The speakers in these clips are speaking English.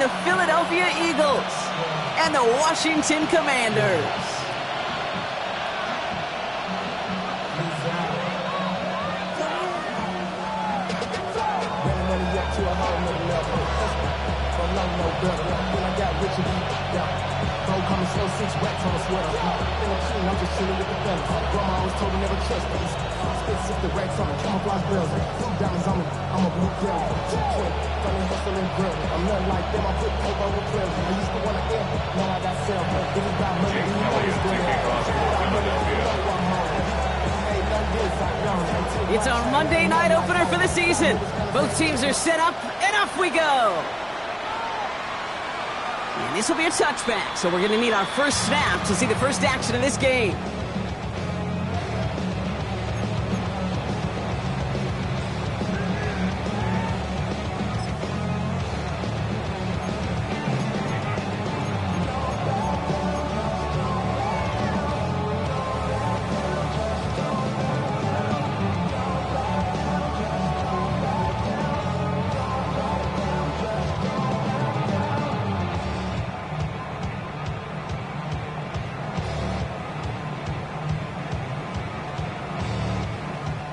The Philadelphia Eagles and the Washington Commanders. It's our Monday night opener for the season. Both teams are set up, and off we go. And this will be a touchback, so we're going to need our first snap to see the first action of this game.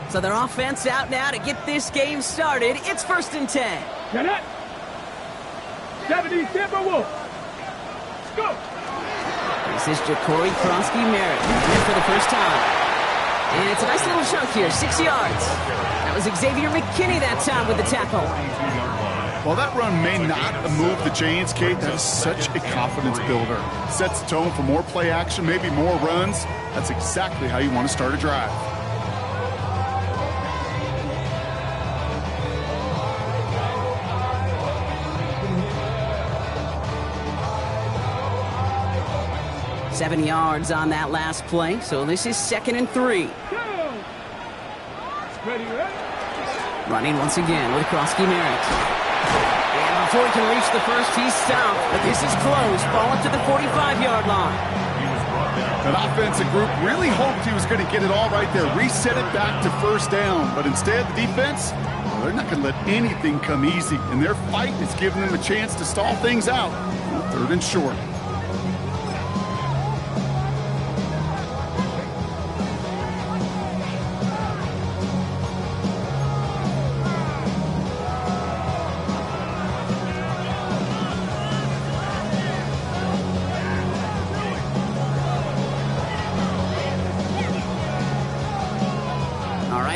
So their offense out now to get this game started. It's 1st and 10. Get it. 70 Timberwolves. Let's go. This is Llroe Merritt here for the first time. And it's a nice little chunk here, 6 yards. That was Llzaire McKinney that time with the tackle. While that run may not move the chains, Kate, that is such a confidence builder. Sets the tone for more play action, maybe more runs. That's exactly how you want to start a drive. Seven yards on that last play, so this is 2nd and 3. Running once again with Merritt. And before he can reach the first, he's stopped, but this is close. Ball up to the 45-yard line. That offensive group really hoped he was going to get it all right there, reset it back to 1st down, but instead the defense, well, they're not going to let anything come easy, and their fight is giving them a chance to stall things out. 3rd and short.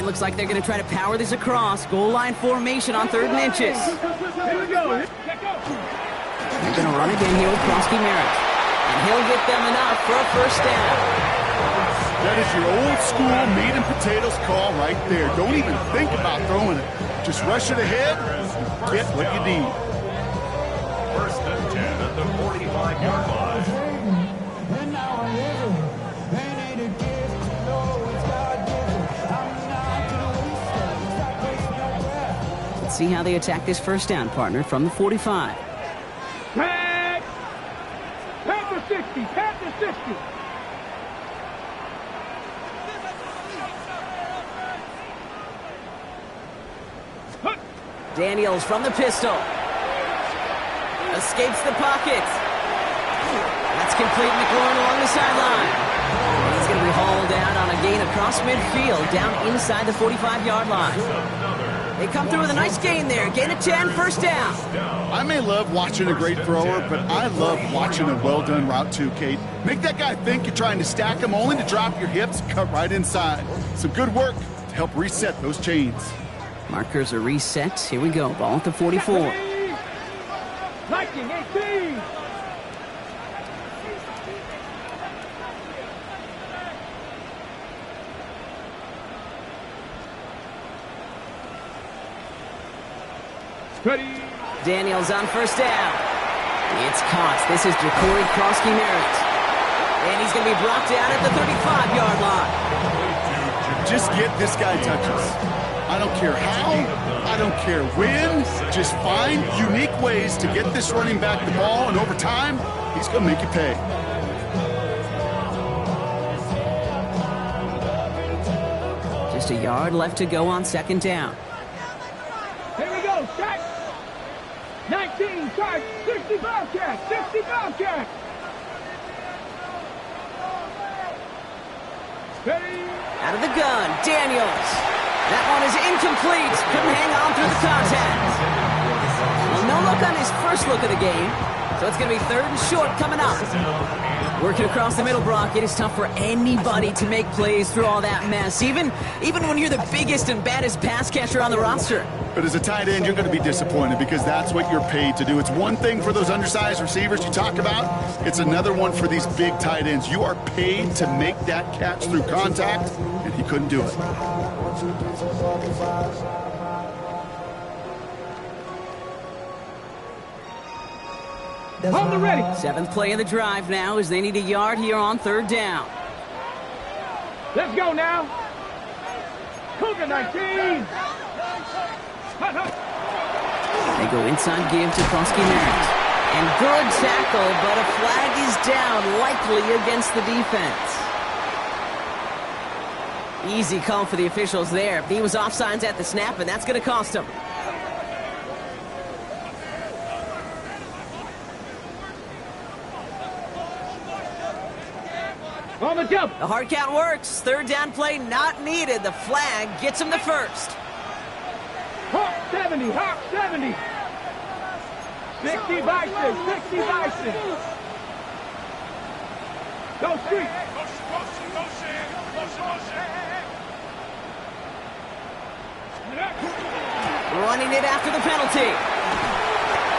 Looks like they're going to try to power this across. Goal line formation on 3rd and inches. Here we go. They're going to run again here with Merritt. And he'll get them enough for a 1st down. That is your old school meat and potatoes call right there. Don't even think about throwing it. Just rush it ahead and get what you need. 1st and 10 at the 45-yard line. See how they attack this 1st down, partner, from the 45. Tag! Panther 60! Panther 60! Daniels from the pistol. Escapes the pocket. That's complete. McLaurin along the sideline. He's going to be hauled out on a gain across midfield, down inside the 45-yard line. They come through with a nice gain there. Gain of 10, 1st down. I may love watching a great thrower, but I love watching a well-done route too, Kate. Make that guy think you're trying to stack him, only to drop your hips and cut right inside. Some good work to help reset those chains. Markers are reset. Here we go. Ball at the 44. Liking 18. Ready. Daniels on 1st down. It's caught. This is Llroe Merritt. And he's going to be brought down at the 35-yard line. Just get this guy touches. I don't care how, I don't care when. Just find unique ways to get this running back the ball, and over time, he's going to make you pay. Just a yard left to go on 2nd down. Here we go. Shot. 19. 19, charge, 60 Bobcat, 60 Bobcat. Ready? Out of the gun, Daniels. That one is incomplete. Couldn't hang on through the contact. Well, no look on his first look of the game. So it's going to be 3rd and short coming up. Working across the middle, Brock, it is tough for anybody to make plays through all that mess, even when you're the biggest and baddest pass catcher on the roster. But as a tight end, you're going to be disappointed because that's what you're paid to do. It's one thing for those undersized receivers you talk about. It's another one for these big tight ends. You are paid to make that catch through contact, and he couldn't do it. On the ready. 7th play of the drive now as they need a yard here on 3rd down. Let's go now. Cougar 19. Hut, hut. They go inside give to Krosky-Merritt. And good tackle, but a flag is down, likely against the defense. Easy call for the officials there. He was offsides at the snap, and that's going to cost him. On the jump. The hard count works. 3rd down play not needed. The flag gets him the first. Hawk 70, Hawk 70. 60 Bison, 60 Bison. Go street. Running it after the penalty.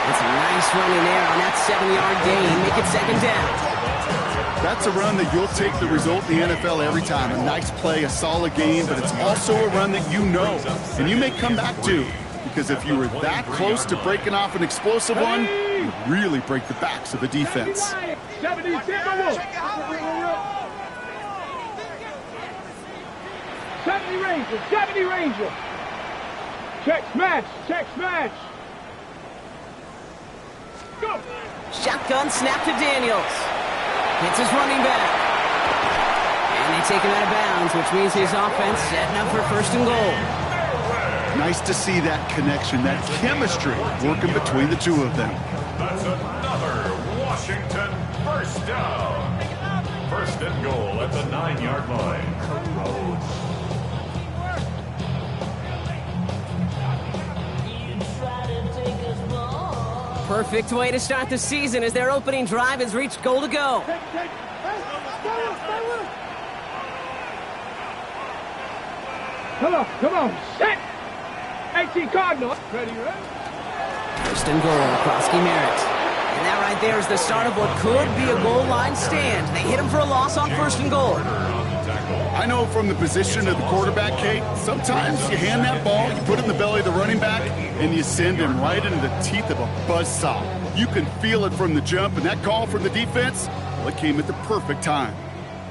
That's a nice run in there on that 7-yard gain. Make it 2nd down. That's a run that you'll take the result in the NFL every time. A nice play, a solid game, but it's also a run that you know, and you may come back to. Because if you were that close to breaking off an explosive one, you really break the backs of the defense. 70 Ranger, 70 Ranger. Check smash, check smash. Go. Shotgun snap to Daniels. Hits his running back. And they take him out of bounds, which means his offense setting up for 1st and goal. Nice to see that connection, that chemistry working between the two of them. That's another Washington 1st down. 1st and goal at the 9-yard line. Perfect way to start the season as their opening drive has reached goal to go. Come on, set. 18 Cardinal. Ready, ready. 1st and goal, Krosky-Merritt. And that right there is the start of what could be a goal line stand. They hit him for a loss on 1st and goal. I know from the position of the quarterback, Kate, sometimes you hand that ball, you put it in the belly of the running back, and you send him right into the teeth of a buzzsaw. You can feel it from the jump, and that call from the defense, well, it came at the perfect time.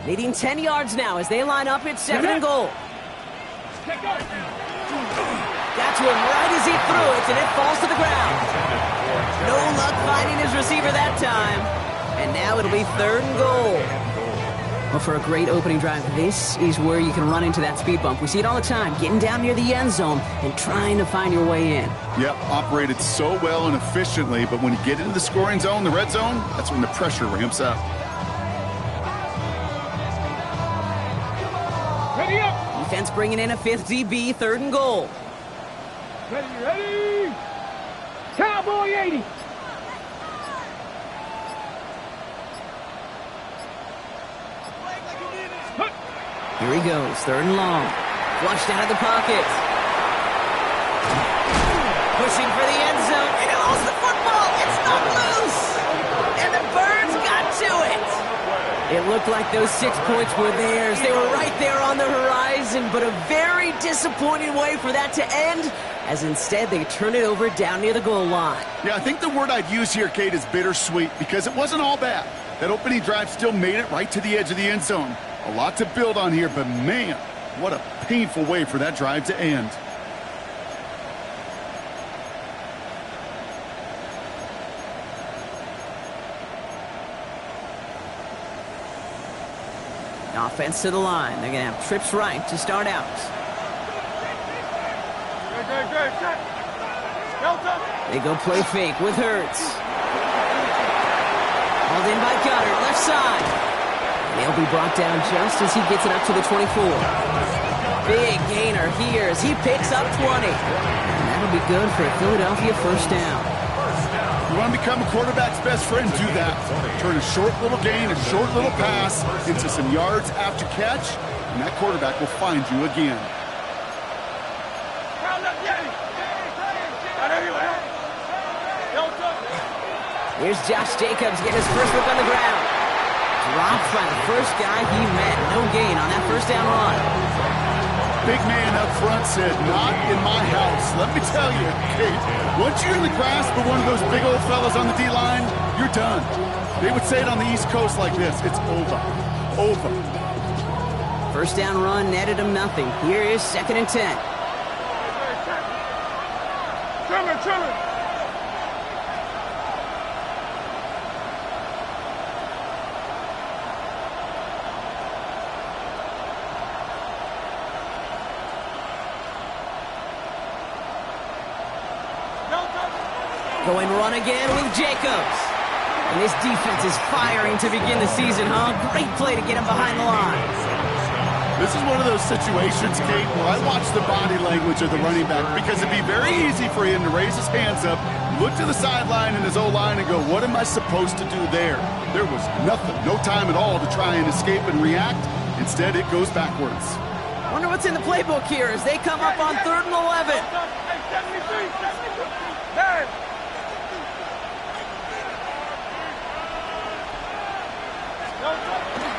Needing 10 yards now as they line up at 2nd and goal. Got to him right as he threw it, and it falls to the ground. No luck finding his receiver that time. And now it'll be 3rd and goal. Well, for a great opening drive, this is where you can run into that speed bump. We see it all the time, getting down near the end zone and trying to find your way in. Yep, operated so well and efficiently, but when you get into the scoring zone, the red zone, that's when the pressure ramps up. Ready up. Defense bringing in a 5th DB, 3rd and goal. Ready, ready. Cowboy 80. Here he goes, 3rd and long. Flushed out of the pocket. Pushing for the end zone. And he lost the football. It's not loose. And the Birds got to it. It looked like those 6 points were theirs. They were right there on the horizon, but a very disappointing way for that to end, as instead they turn it over down near the goal line. Yeah, I think the word I'd use here, Kate, is bittersweet, because it wasn't all bad. That opening drive still made it right to the edge of the end zone. A lot to build on here, but man, what a painful way for that drive to end. Offense to the line. They're going to have trips right to start out. Good. Delta. They go play fake with Hurts. Hauled in by Goddard, left side. They'll be brought down just as he gets it up to the 24. Big gainer here as he picks up 20. And that'll be good for a Philadelphia first down. You want to become a quarterback's best friend, do that. Turn a short little gain, a short little pass into some yards after catch, and that quarterback will find you again. Here's Josh Jacobs getting his first look on the ground. Dropped by the first guy he met. No gain on that first down run. Big man up front said, not in my house. Let me tell you, Kate, once you're in the grasp of one of those big old fellas on the D-line, you're done. They would say it on the East Coast like this. It's over. Over. First down run netted him nothing. Here is 2nd and 10. Trimmer. Going run again with Jacobs. And this defense is firing to begin the season, huh? Great play to get him behind the line. This is one of those situations, Kate, where I watch the body language of the running back because it'd be very easy for him to raise his hands up, look to the sideline in his O-line and go, what am I supposed to do there? There was nothing, no time at all to try and escape and react. Instead, it goes backwards. Wonder what's in the playbook here as they come up on 3rd and 11.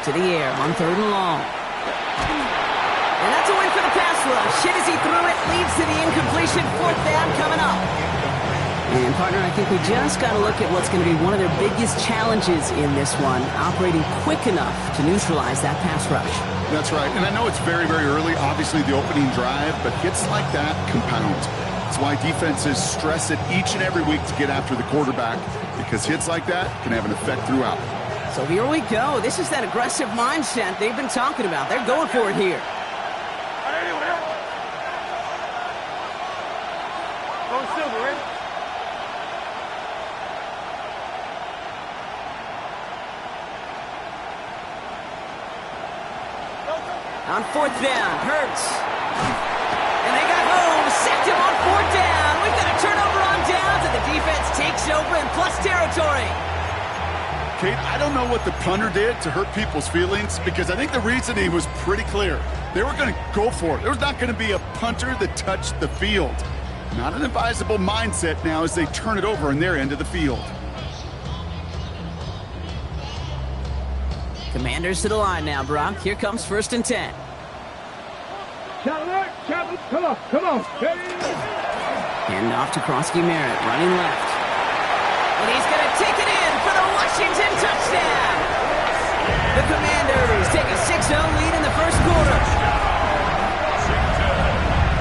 To the air on 3rd and long. And that's a win for the pass rush. Hit as he threw it, leads to the incompletion. 4th down coming up. And partner, I think we just got to look at what's going to be one of their biggest challenges in this one, operating quick enough to neutralize that pass rush. That's right. And I know it's very, very early, obviously the opening drive, but hits like that compound. That's why defenses stress it each and every week to get after the quarterback, because hits like that can have an effect throughout. So here we go. This is that aggressive mindset they've been talking about. They're going for it here. On 4th down, Hurts. And they got home, sacked him on 4th down. We've got a turnover on downs, and the defense takes over in plus territory. Kate, I don't know what the punter did to hurt people's feelings because I think the reasoning was pretty clear. They were going to go for it. There was not going to be a punter that touched the field. Not an advisable mindset now as they turn it over in their end of the field. Commanders to the line now, Brock. Here comes 1st and 10. Come on. Hand off to Krosky Merritt, running left. And he's going to take it in for the Washington touchdown. The Commanders take a 6-0 lead in the first quarter.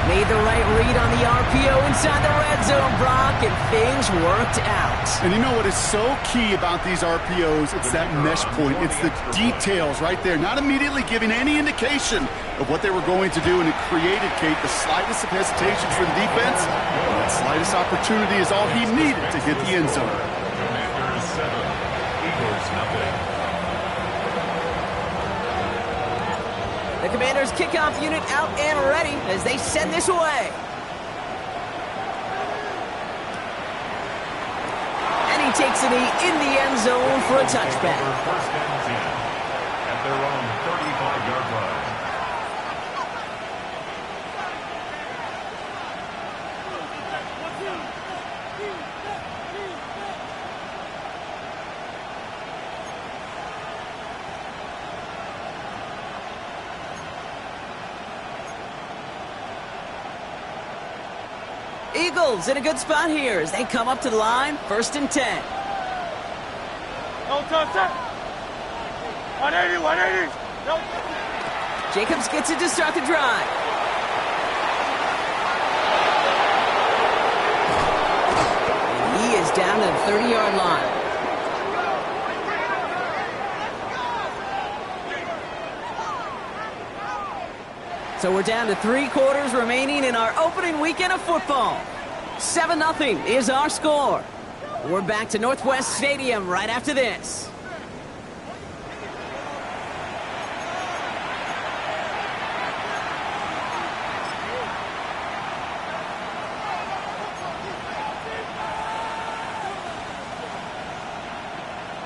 Made the right read on the RPO inside the red zone, Brock, and things worked out. And you know what is so key about these RPOs? It's that mesh point. It's the details right there. Not immediately giving any indication of what they were going to do, and it created, Kate, the slightest of hesitation for the defense. And that slightest opportunity is all he needed to hit the end zone. Commanders 7, Eagles nothing. The Commanders kickoff unit out and ready as they send this away. And he takes it in the end zone for a touchback. First and 10 at their own 35-yard line. Eagles in a good spot here as they come up to the line, 1st and 10. No touch. 180. No. Jacobs gets it to start the drive. And he is down to the 30-yard line. So we're down to 3 quarters remaining in our opening weekend of football. 7-0 is our score. We're back to Northwest Stadium right after this.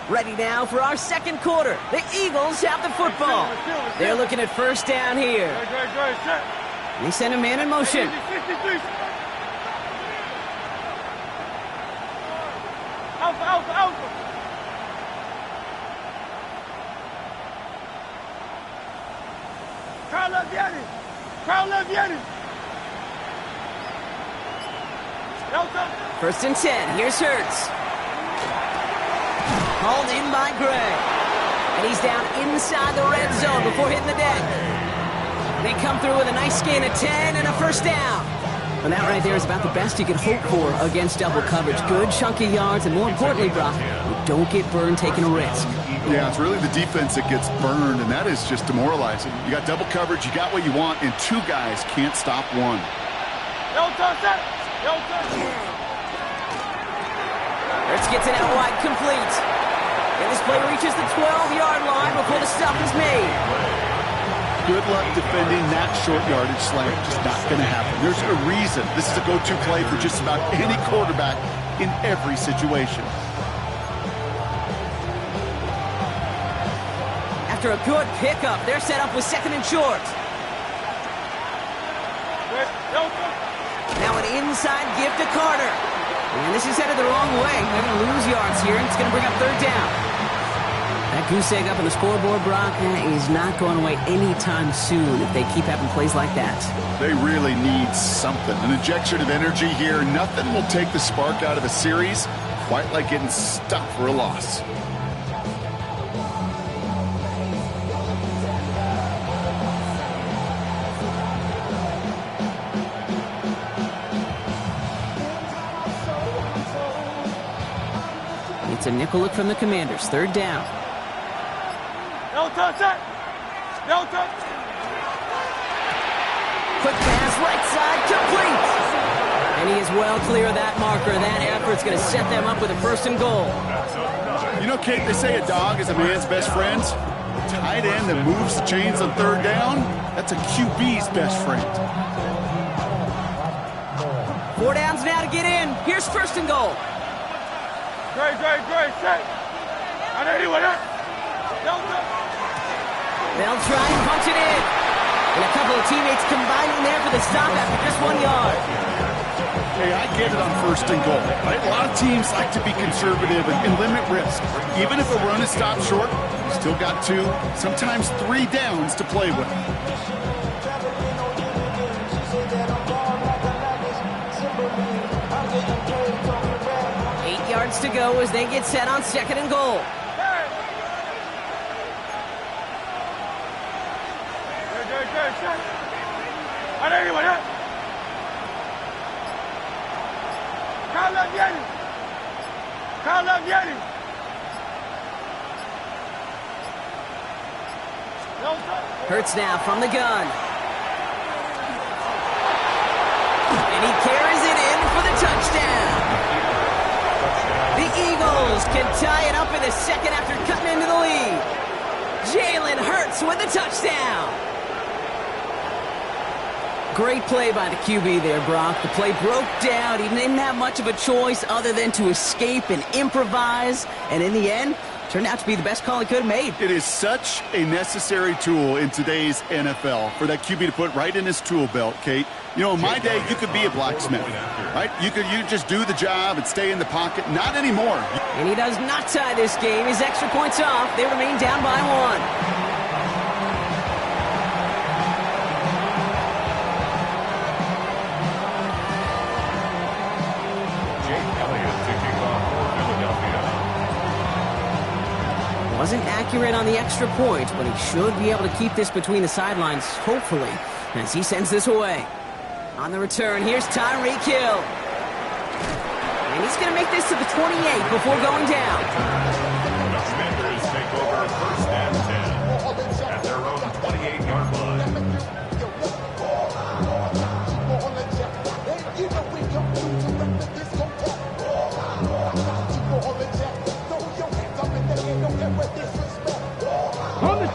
Ready now for our second quarter. The Eagles have the football. They're looking at first down here. They send a man in motion. First and 10. Here's Hurts. Hauled in by Gray. And he's down inside the red zone before hitting the deck. They come through with a nice gain of 10 and a first down. And that right there is about the best you could hope for against double coverage. Good chunky yards, and more importantly, Brock, you don't get burned taking a risk. Yeah, it's really the defense that gets burned, and that is just demoralizing. You got double coverage, you got what you want, and two guys can't stop one. Hurts gets it out wide, complete. And this play reaches the 12-yard line before the stop is made. Good luck defending that short yardage slant. Just not going to happen. There's a reason this is a go-to play for just about any quarterback in every situation. After a good pickup, they're set up with second and short. Now an inside give to Carter. And this is headed the wrong way. They're going to lose yards here, and it's going to bring up third down. That goose egg up on the scoreboard, Brock, is not going away anytime soon if they keep having plays like that. They really need something. An injection of energy here. Nothing will take the spark out of a series quite like getting stuck for a loss. It's a nickel look from the Commanders. Third down. Quick pass, right side, complete. And he is well clear of that marker. That effort's going to set them up with a first and goal. You know, Kate, they say a dog is a man's best friend. A tight end that moves the chains on third down, that's a QB's best friend. 4 downs now to get in. Here's first and goal. Great, set. They'll try and punch it in. And a couple of teammates combining there for the stop after just 1 yard. Hey, I get it on first and goal, right? A lot of teams like to be conservative and limit risk. Even if a run is stopped short, you still got 2, sometimes 3 downs to play with. To go as they get set on second and goal. Hurts now from the gun. And he carries it in for the touchdown. The Eagles can tie it up in the second after cutting into the lead. Jalen Hurts with the touchdown. Great play by the QB there, Brock. The play broke down. He didn't have much of a choice other than to escape and improvise. And in the end, turned out to be the best call he could have made. It is such a necessary tool in today's NFL for that QB to put right in his tool belt, Kate. You know, in my day, you could be a blacksmith, right? You just do the job and stay in the pocket. Not anymore. And he does not tie this game. His extra points off. They remain down by 1. Wasn't accurate on the extra point, but he should be able to keep this between the sidelines, hopefully, as he sends this away. On the return, here's Tyreek Hill. And he's going to make this to the 28 before going down. The Commanders take over first and 10 at their own 28-yard line.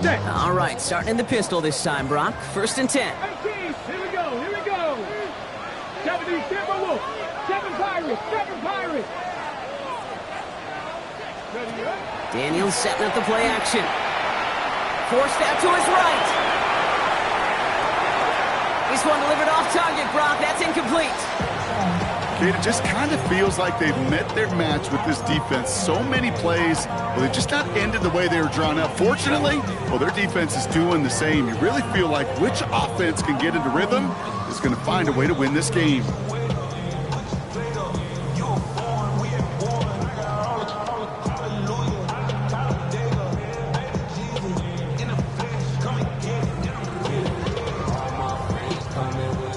Set. All right, starting in the pistol this time, Brock. 1st and 10. 18. Here we go. Here we go. 70 Timberwolves. 7 Pirates. 7 Pirates. Ready up. Daniels setting up the play action. Forced out to his right. This one delivered off target, Brock. That's incomplete. It just kind of feels like they've met their match with this defense. So many plays, well, they've just not ended the way they were drawn up. Fortunately, well, their defense is doing the same. You really feel like which offense can get into rhythm is going to find a way to win this game.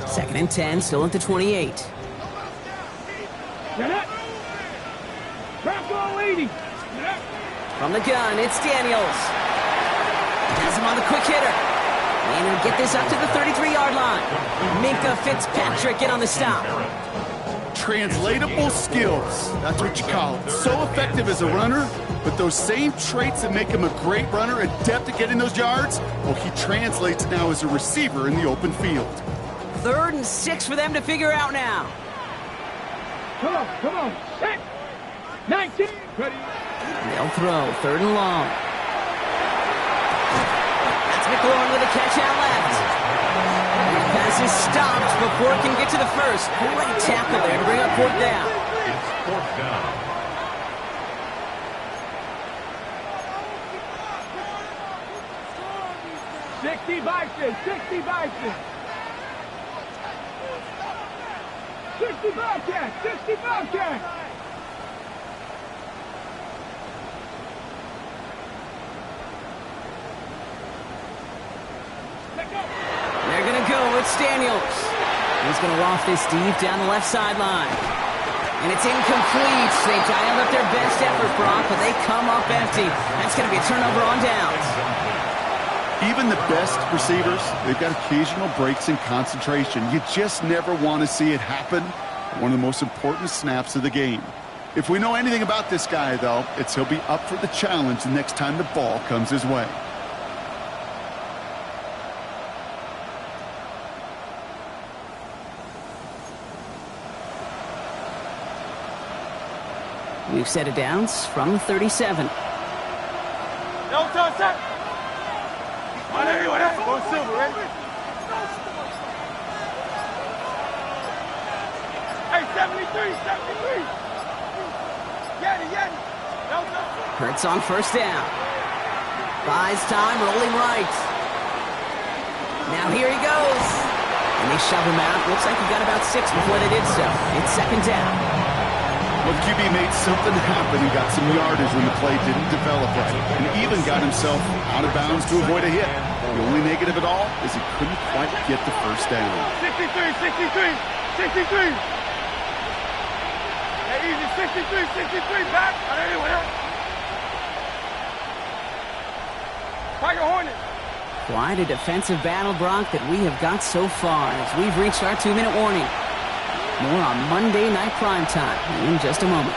Second and 10, still at the 28. Get up. Drop ball 80. Get up. From the gun, it's Daniels. Has him on the quick hitter. And he'll get this up to the 33-yard line. Minka Fitzpatrick in on the stop. Translatable skills, that's what you call it. So effective as a runner, but those same traits that make him a great runner, adept at getting those yards, well, he translates now as a receiver in the open field. 3rd and 6 for them to figure out now. Come on. Come on. Set. 19. Ready. They'll throw 3rd and long. That's McLaurin with a catch out left. And the pass is stopped before it can get to the first. Great tackle there to bring up 4th down. It's 4th down. Sixty Bison. 60 Bison. 60 Bobcats. 60 Bobcats. They're going to go with Daniels. He's going to loft this deep down the left sideline. And it's incomplete. They dialed up their best effort, Brock, but they come up empty. That's going to be a turnover on downs. Even the best receivers, they've got occasional breaks in concentration. You just never want to see it happen. One of the most important snaps of the game. If we know anything about this guy, though, it's he'll be up for the challenge the next time the ball comes his way. We've set it downs from the 37. No touch, set. On everyone, go silver, ready? Hey, 73, 73. Yeti. No touch. Hurts on 1st down. Buys time, rolling right. Now here he goes. And they shove him out. Looks like he got about 6 before they did so. It's 2nd down. Well, QB made something happen and got some yardage when the play didn't develop right, and even got himself out of bounds to avoid a hit. The only negative at all is he couldn't quite get the 1st down. 63. Hey, easy, 63, back. On everyone else. Tiger Hornet. Quite a defensive battle, Brock, that we have got so far as we've reached our 2-minute warning. More on Monday Night Primetime in just a moment.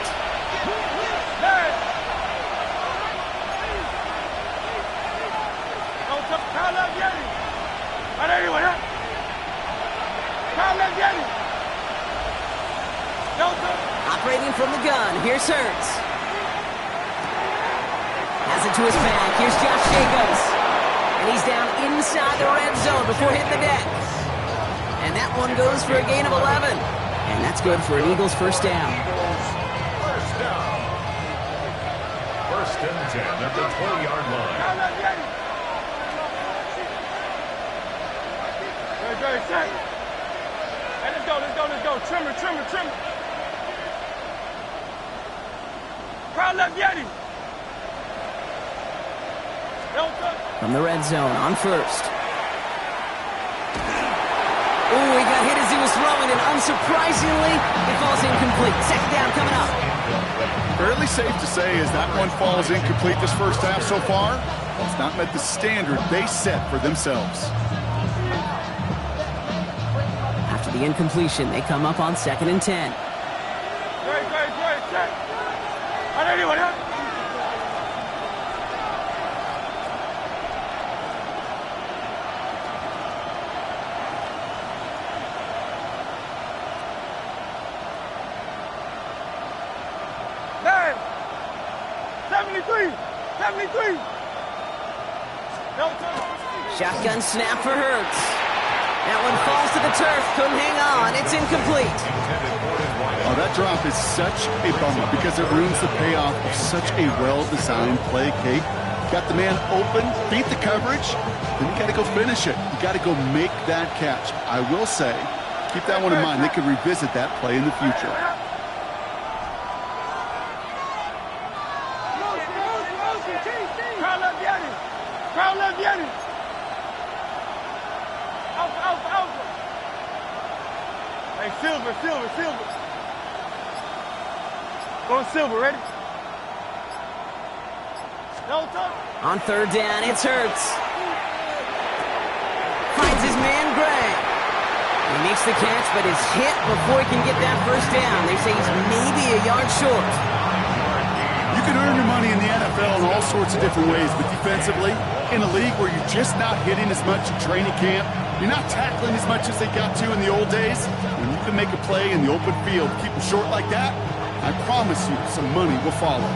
Operating from the gun, here's Hurts. Has it to his back, here's Josh Jacobs. And he's down inside the red zone before hitting the deck. And that one goes for a gain of 11. And that's good for an Eagles 1st down. 1st down. 1st and 10 at the 20-yard line. Very set. Hey, let's go. Trimmer. Crowd left Yeti. From the red zone on 1st. Ooh, he got hit as he was throwing, and unsurprisingly, it falls incomplete. 2nd down coming up. Fairly safe to say as that one falls incomplete this 1st half so far, it's not met the standard they set for themselves. After the incompletion, they come up on 2nd and 10. Great. Check. On anyone else? 73. Shotgun snap for Hurts. That one falls to the turf. Couldn't hang on. It's incomplete. Oh, that drop is such a bummer because it ruins the payoff of such a well-designed play, Kate. Got the man open, beat the coverage, then you got to go finish it. You got to go make that catch. I will say, keep that one in mind. They could revisit that play in the future. Crowd left Yanni. Alpha. Hey, Silver. Go Silver, ready? On third down, it's Hurts. Finds his man, Gray. He makes the catch, but is hit before he can get that first down. They say he's maybe a yard short. You can earn your money in the NFL in all sorts of different ways, but defensively, in a league where you're just not hitting as much at training camp, you're not tackling as much as they got to in the old days, when you can make a play in the open field, keep them short like that, I promise you some money will follow.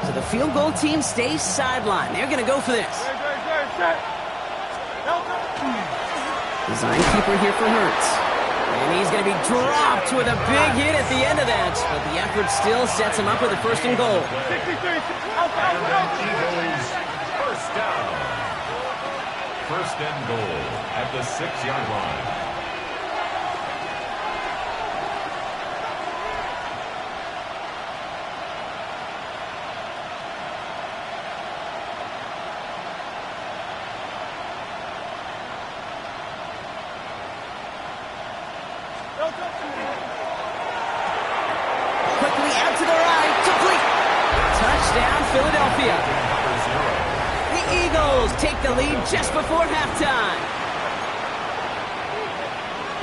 So the field goal team stays sidelined. They're going to go for this. Design keeper here for Hurts. And he's going to be dropped with a big hit at the end of that. But the effort still sets him up with a first and goal. First down. First and goal at the 6-yard line. Quickly out to the right. Complete. Touchdown, Philadelphia. The Eagles take the lead just before halftime.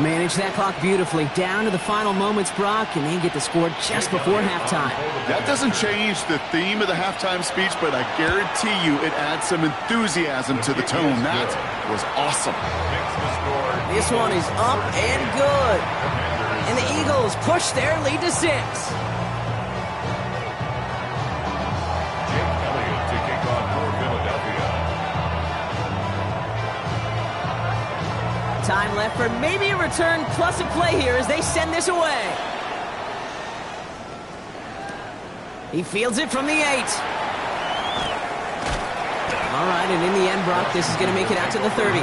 Manage that clock beautifully. Down to the final moments, Brock, and they get the score just before halftime. That doesn't change the theme of the halftime speech, but I guarantee you it adds some enthusiasm to the tone. That was awesome. This one is up and good. And the Eagles push their lead to 6. Time left for maybe a return plus a play here as they send this away. He fields it from the 8. All right, and in the end, Brock, this is going to make it out to the 30.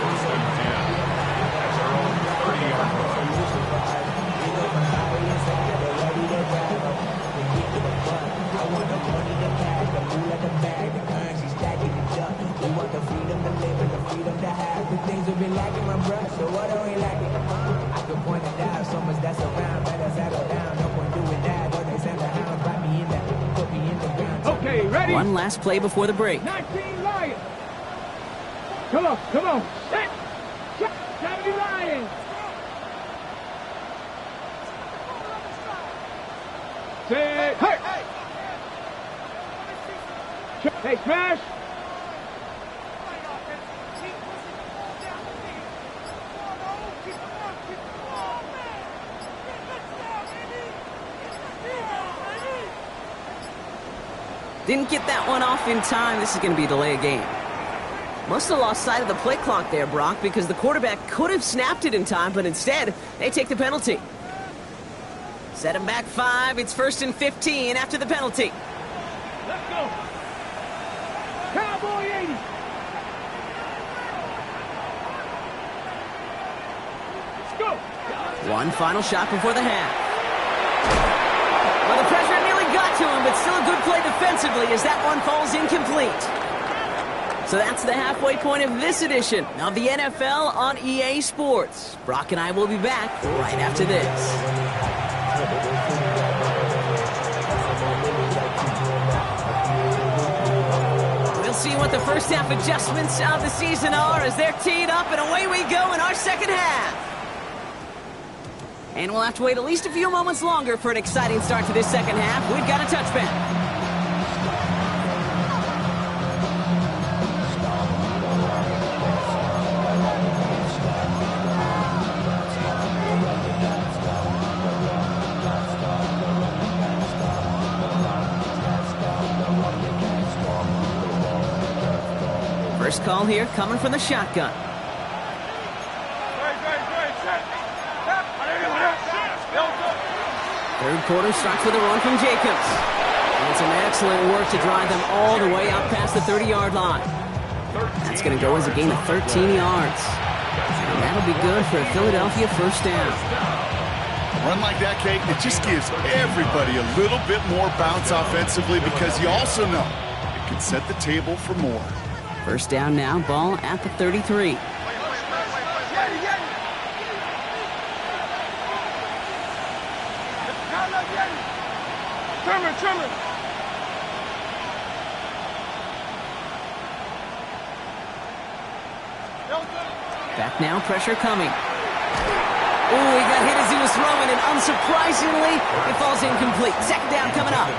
Okay, ready? One last play before the break. 19 Lions. Come on. Set. 70 Lions. Set. Hey, smash. Didn't get that one off in time. This is going to be a delay of game. Must have lost sight of the play clock there, Brock, because the quarterback could have snapped it in time, but instead, they take the penalty. Set him back 5. It's 1st and 15 after the penalty. Let's go. Cowboy 80. Let's go. One final shot before the half. Well, the pressure nearly got to him, but still a good play defensively as that one falls incomplete. So that's the halfway point of this edition of the NFL on EA Sports. Brock and I will be back right after this. We'll see what the first half adjustments of the season are as they're teed up, and away we go in our second half. And we'll have to wait at least a few moments longer for an exciting start to this second half. We've got a touchback. First call here coming from the shotgun. Third quarter starts with a run from Jacobs. And some excellent work to drive them all the way out past the 30-yard line. That's going to go as a gain of 13 yards. And that'll be good for a Philadelphia first down. A run like that, Kate, it just gives everybody a little bit more bounce offensively because you also know it can set the table for more. First down now, ball at the 33. Trimmer. Back now, pressure coming. Oh, he got hit as he was throwing, and unsurprisingly, it falls incomplete. Second down coming up.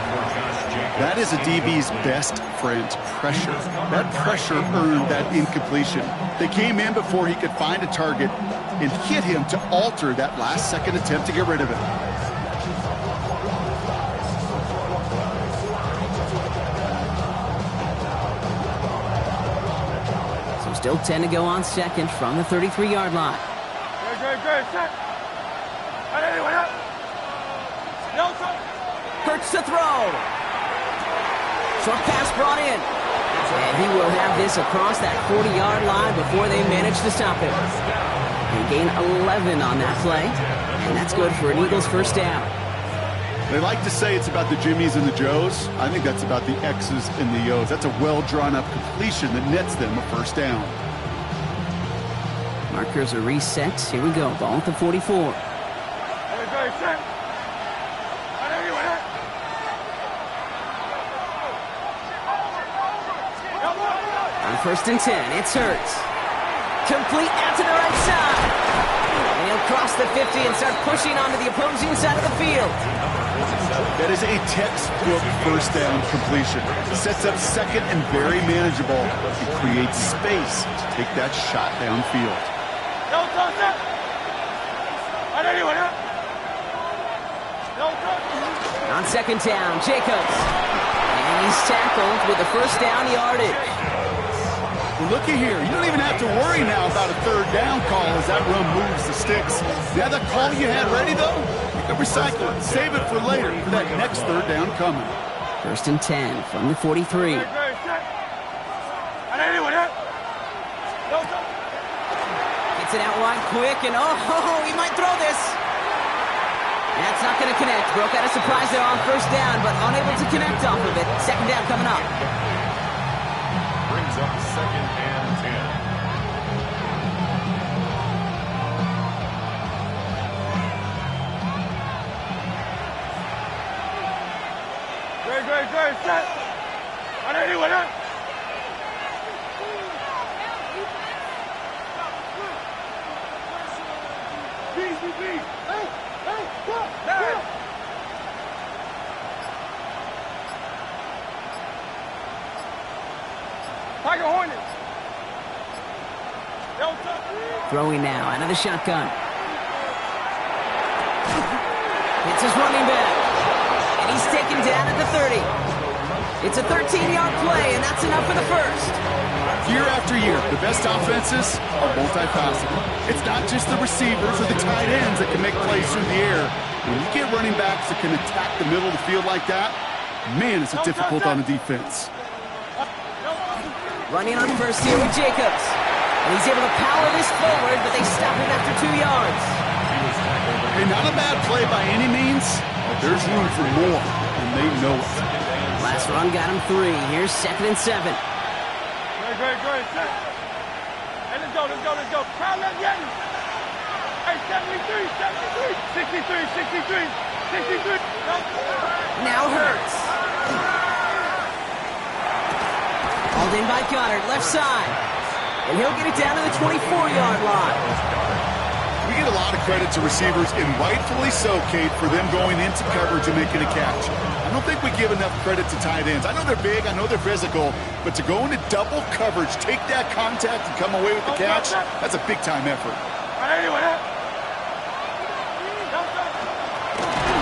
That is a DB's best friend, pressure. That pressure earned that incompletion. They came in before he could find a target and hit him to alter that last-second attempt to get rid of it. Still 10 to go on second from the 33-yard line. Good. Set. Hurts to throw. Short pass brought in. And he will have this across that 40-yard line before they manage to stop him. They gain 11 on that play. And that's good for an Eagles first down. They like to say it's about the Jimmies and the Joes. I think that's about the X's and the O's. That's a well-drawn-up completion that nets them a first down. Markers are reset. Here we go. Ball at the 44. On first and 10, it's Hurts. Complete out to the right side. And he'll cross the 50 and start pushing onto the opposing side of the field. That is a textbook first down completion. Sets up second and very manageable. It creates space to take that shot downfield. On second down, Jacobs. And he's tackled with the first down yardage. Well, looky here. You don't even have to worry now about a third down call as that run moves the sticks. You have that call you had ready, though? You can recycle it. Save it for later for that next third down coming. First and 10 from the 43. Gets it out wide quick, and he might throw this. That's not going to connect. Broke out a surprise there on first down, but unable to connect off of it. Second down coming up. Brings up second and 10. Great, set. On anyone, Tiger Hornet. Throwing now out of the shotgun. It's his running back. And he's taken down at the 30. It's a 13-yard play, and that's enough for the first. Year after year, the best offenses are multifaceted. It's not just the receivers or the tight ends that can make plays through the air. When you get running backs that can attack the middle of the field like that, man, is it difficult on the defense. Running on first here with Jacobs. And he's able to power this forward, but they stop him after 2 yards. Hey, not a bad play by any means, but there's room for more, and they know it. Last run got him 3. Here's second and 7. Great. Hey, let's go. Crown that Yeti. Hey, 63. Now Hurts. Hauled in by Goddard, left side. And he'll get it down to the 24-yard line. We get a lot of credit to receivers, and rightfully so, Kate, for them going into coverage and making a catch. I don't think we give enough credit to tight ends. I know they're big, I know they're physical, but to go into double coverage, take that contact, and come away with the catch, that's a big-time effort.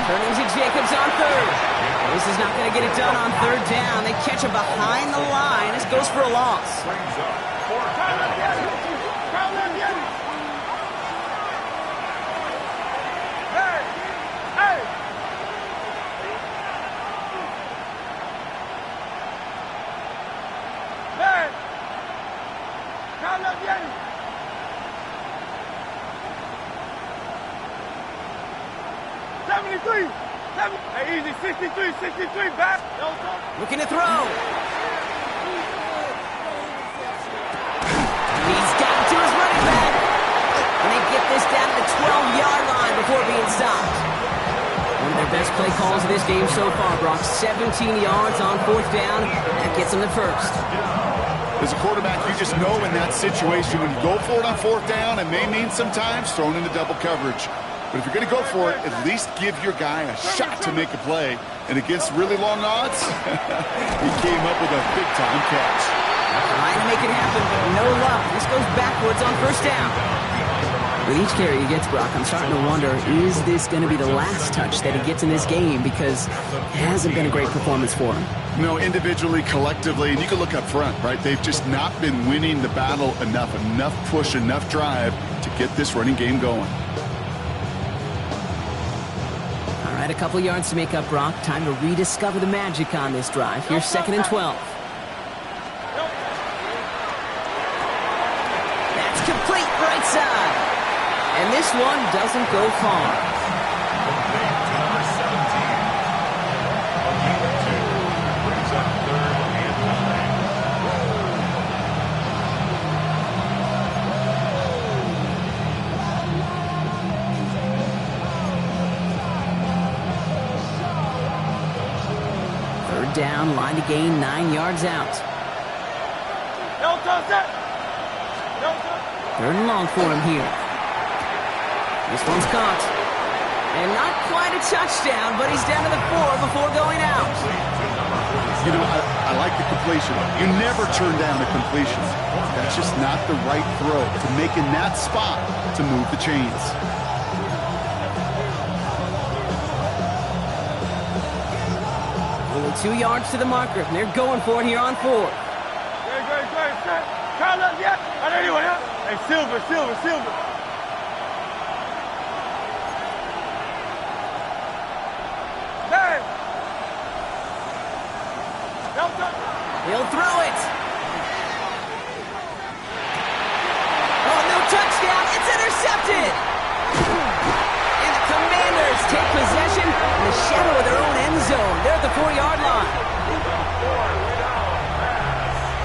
Turning to Jacobs on third. This is not going to get it done on third down. They catch him behind the line. This goes for a loss. Brings up fourth down. Hey, easy, 63, back. Looking to throw. He's gotten to his running back. And they get this down to the 12-yard line before being stopped. One of their best play calls of this game so far, Brock. 17 yards on fourth down. That gets them the first. As a quarterback, you just know in that situation when you go for it on fourth down, it may mean sometimes thrown into double coverage. But if you're going to go for it, at least give your guy a shot to make a play. And against really long odds, he came up with a big-time catch. Trying to make it happen, but no luck. This goes backwards on first down. With each carry he gets, Brock, I'm starting to wonder, is this going to be the last touch that he gets in this game? Because it hasn't been a great performance for him. No, individually, collectively, and you can look up front, right? They've just not been winning the battle enough push, enough drive to get this running game going. All right, a couple yards to make up, Brock. Time to rediscover the magic on this drive. Here's 2nd and 12. That's complete right side. And this one doesn't go far. Number 17. A gain of 2. Brings up 3rd and 3rd down, line to gain, 9 yards out. 3rd and long for him here. This one's caught. And not quite a touchdown, but he's down to the 4 before going out. You know, I like the completion. You never turn down a completion. That's just not the right throw to make in that spot to move the chains. Only 2 yards to the marker, and they're going for it here on 4. Great. Carlos, yeah. Anyone else? Hey, Silver. He'll throw it. Oh, no touchdown. It's intercepted. And the Commanders take possession in the shadow of their own end zone. They're at the 4-yard line.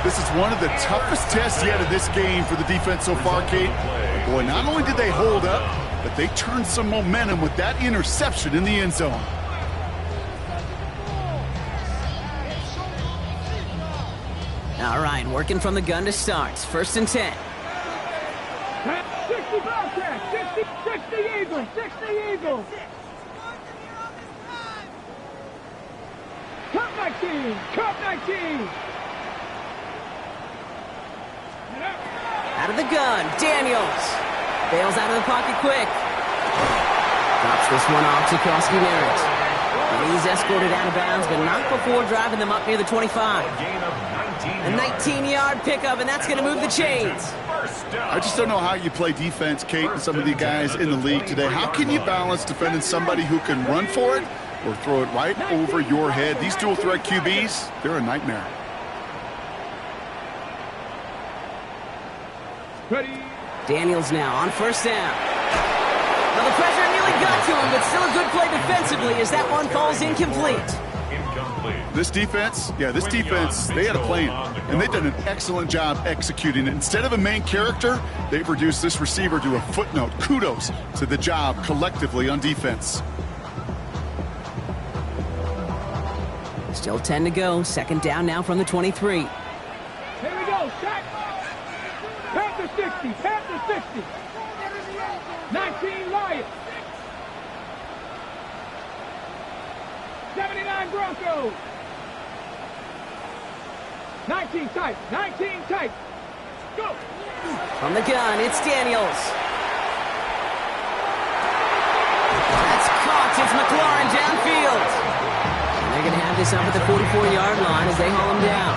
This is one of the toughest tests yet of this game for the defense so far, Kate. Boy, not only did they hold up, but they turned some momentum with that interception in the end zone. All right, working from the gun to start. 1st and 10. 60 Bobcat, 60 Eagles, 60 Eagles. Cup 19. Out of the gun, Daniels. Bails out of the pocket quick. Drops this one off to Koski-Merritt. And he's escorted out of bounds, but not before driving them up near the 25. A 19-yard pickup, and that's going to move the chains. I just don't know how you play defense, Kate, and some of the guys in the league today. How can you balance defending somebody who can run for it or throw it right over your head? These dual-threat QBs, they're a nightmare. Ready. Daniels now on 1st down. Well, the pressure nearly got to him, but still a good play defensively as that one falls incomplete. This defense, they had a plan, and they've done an excellent job executing it. Instead of a main character, they've reduced this receiver to a footnote. Kudos to the job collectively on defense. Still 10 to go. 2nd down now from the 23. Here we go. Shot. Panther 60. 19 Lions. 79 Broncos. 19 tight. Go. From the gun, it's Daniels. That's caught. It's McLaurin downfield. And they're going to have this up at the 44-yard line as they haul him down.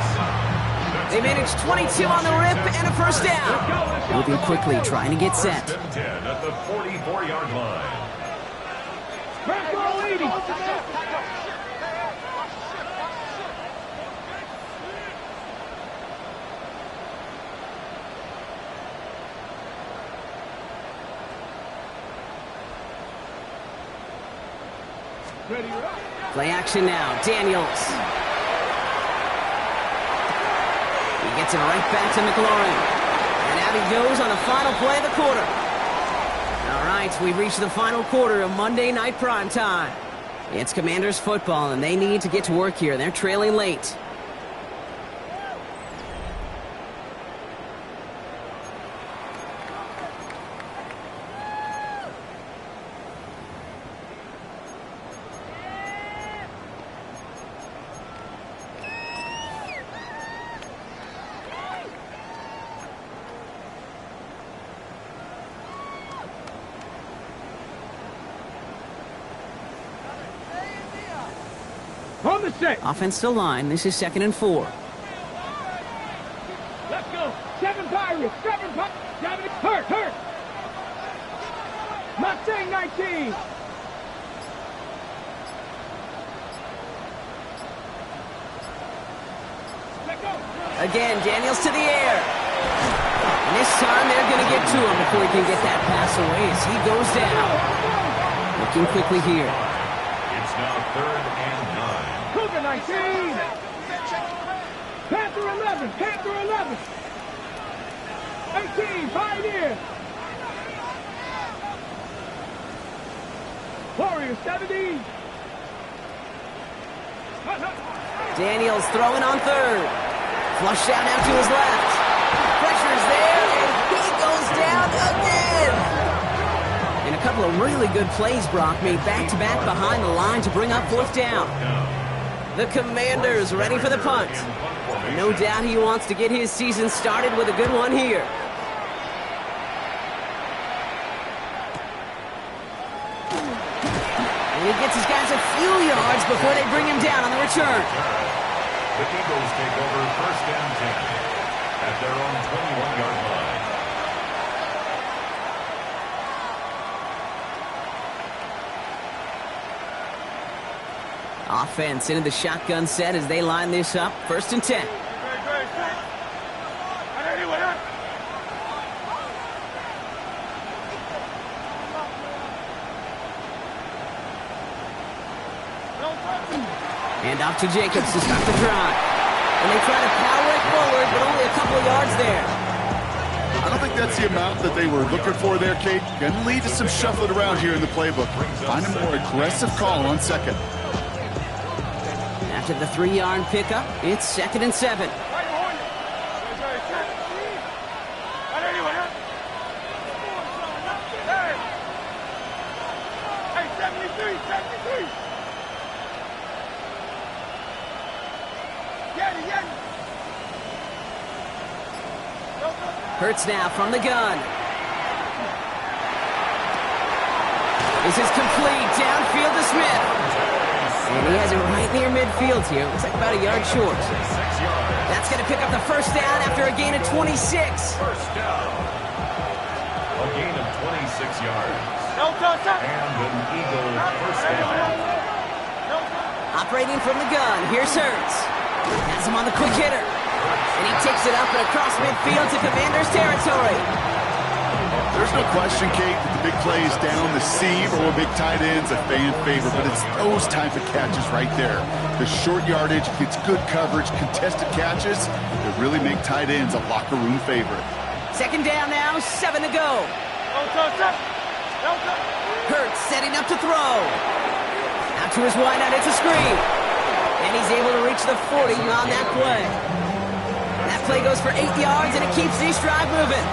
They managed 22 on the rip and a first down. Moving quickly, trying to get set. First and 10 at the 44-yard line. Back row 80. Ready, up. Play action now. Daniels. He gets it right back to McLaurin. And out he goes on the final play of the quarter. All right, we've reached the final quarter of Monday Night Primetime. It's Commanders football, and they need to get to work here. They're trailing late. On the set. Offensive line, this is 2nd and 4. Let's go. 7 Pirates. 7 Pirates. Hurt. Mustang 19. Let go. Again, Daniels to the air. And this time they're going to get to him before he can get that pass away as he goes down. Looking quickly here. It's now 3rd and 9. Cougar 19. Panther 11. Panther 11. 18. Pioneer. Warrior 70. Daniels throwing on 3rd. Flush down now to his left. Pressure's there, and he goes down again. And a couple of really good plays, Brock, made back-to-back behind the line to bring up 4th down. The Commanders ready for the punt. No doubt he wants to get his season started with a good one here. And he gets his guys a few yards before they bring him down on the return. The Eagles take over 1st and 10 at their own 21-yard line. Offense into the shotgun set as they line this up. 1st and 10. And off to Jacobs to start the drive. And they try to power it forward, but only a couple of yards there. I don't think that's the amount that they were looking for there, Kate. Going to lead to some shuffling around here in the playbook. Find a more aggressive call on 2nd. After the 3-yard pickup, it's 2nd and 7. Hurts now from the gun. This is complete. Downfield to Smith. And he has it right near midfield here. Looks like about a yard short. That's going to pick up the 1st down after a gain of 26. 1st down. A gain of 26 yards. And an Eagle 1st down. Operating from the gun. Here's Hurts. Has him on the quick hitter. And he takes it up and across midfield to Commanders territory. There's no question, Kate, that the big plays down the seam or big tight ends a fan favorite, but it's those type of catches right there. The short yardage, gets good coverage, contested catches that really make tight ends a locker room favorite. 2nd down now, 7 to go. Hurts setting up to throw. Out to his wideout, it's a screen. And he's able to reach the 40 on that play. That play goes for 8 yards, and it keeps this drive moving.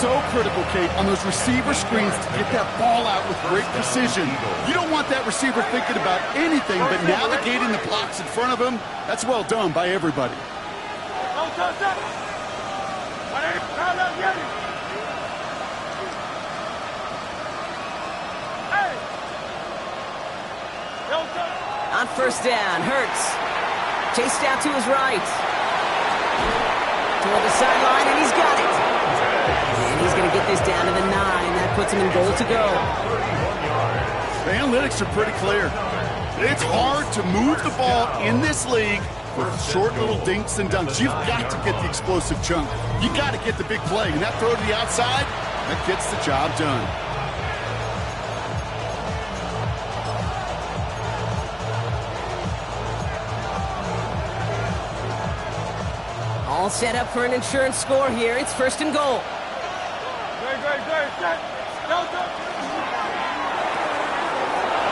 So critical, Kate, on those receiver screens to get that ball out with great precision. You don't want that receiver thinking about anything but navigating the blocks in front of him. That's well done by everybody. On 1st down, Hurts chased out to his right. toward the sideline, and he's got it. And he's going to get this down to the 9. That puts him in goal to go. The analytics are pretty clear. It's hard to move the ball in this league with short little dinks and dunks. You've got to get the explosive chunk. You got to get the big play. And that throw to the outside, that gets the job done. All set up for an insurance score here. It's first and goal.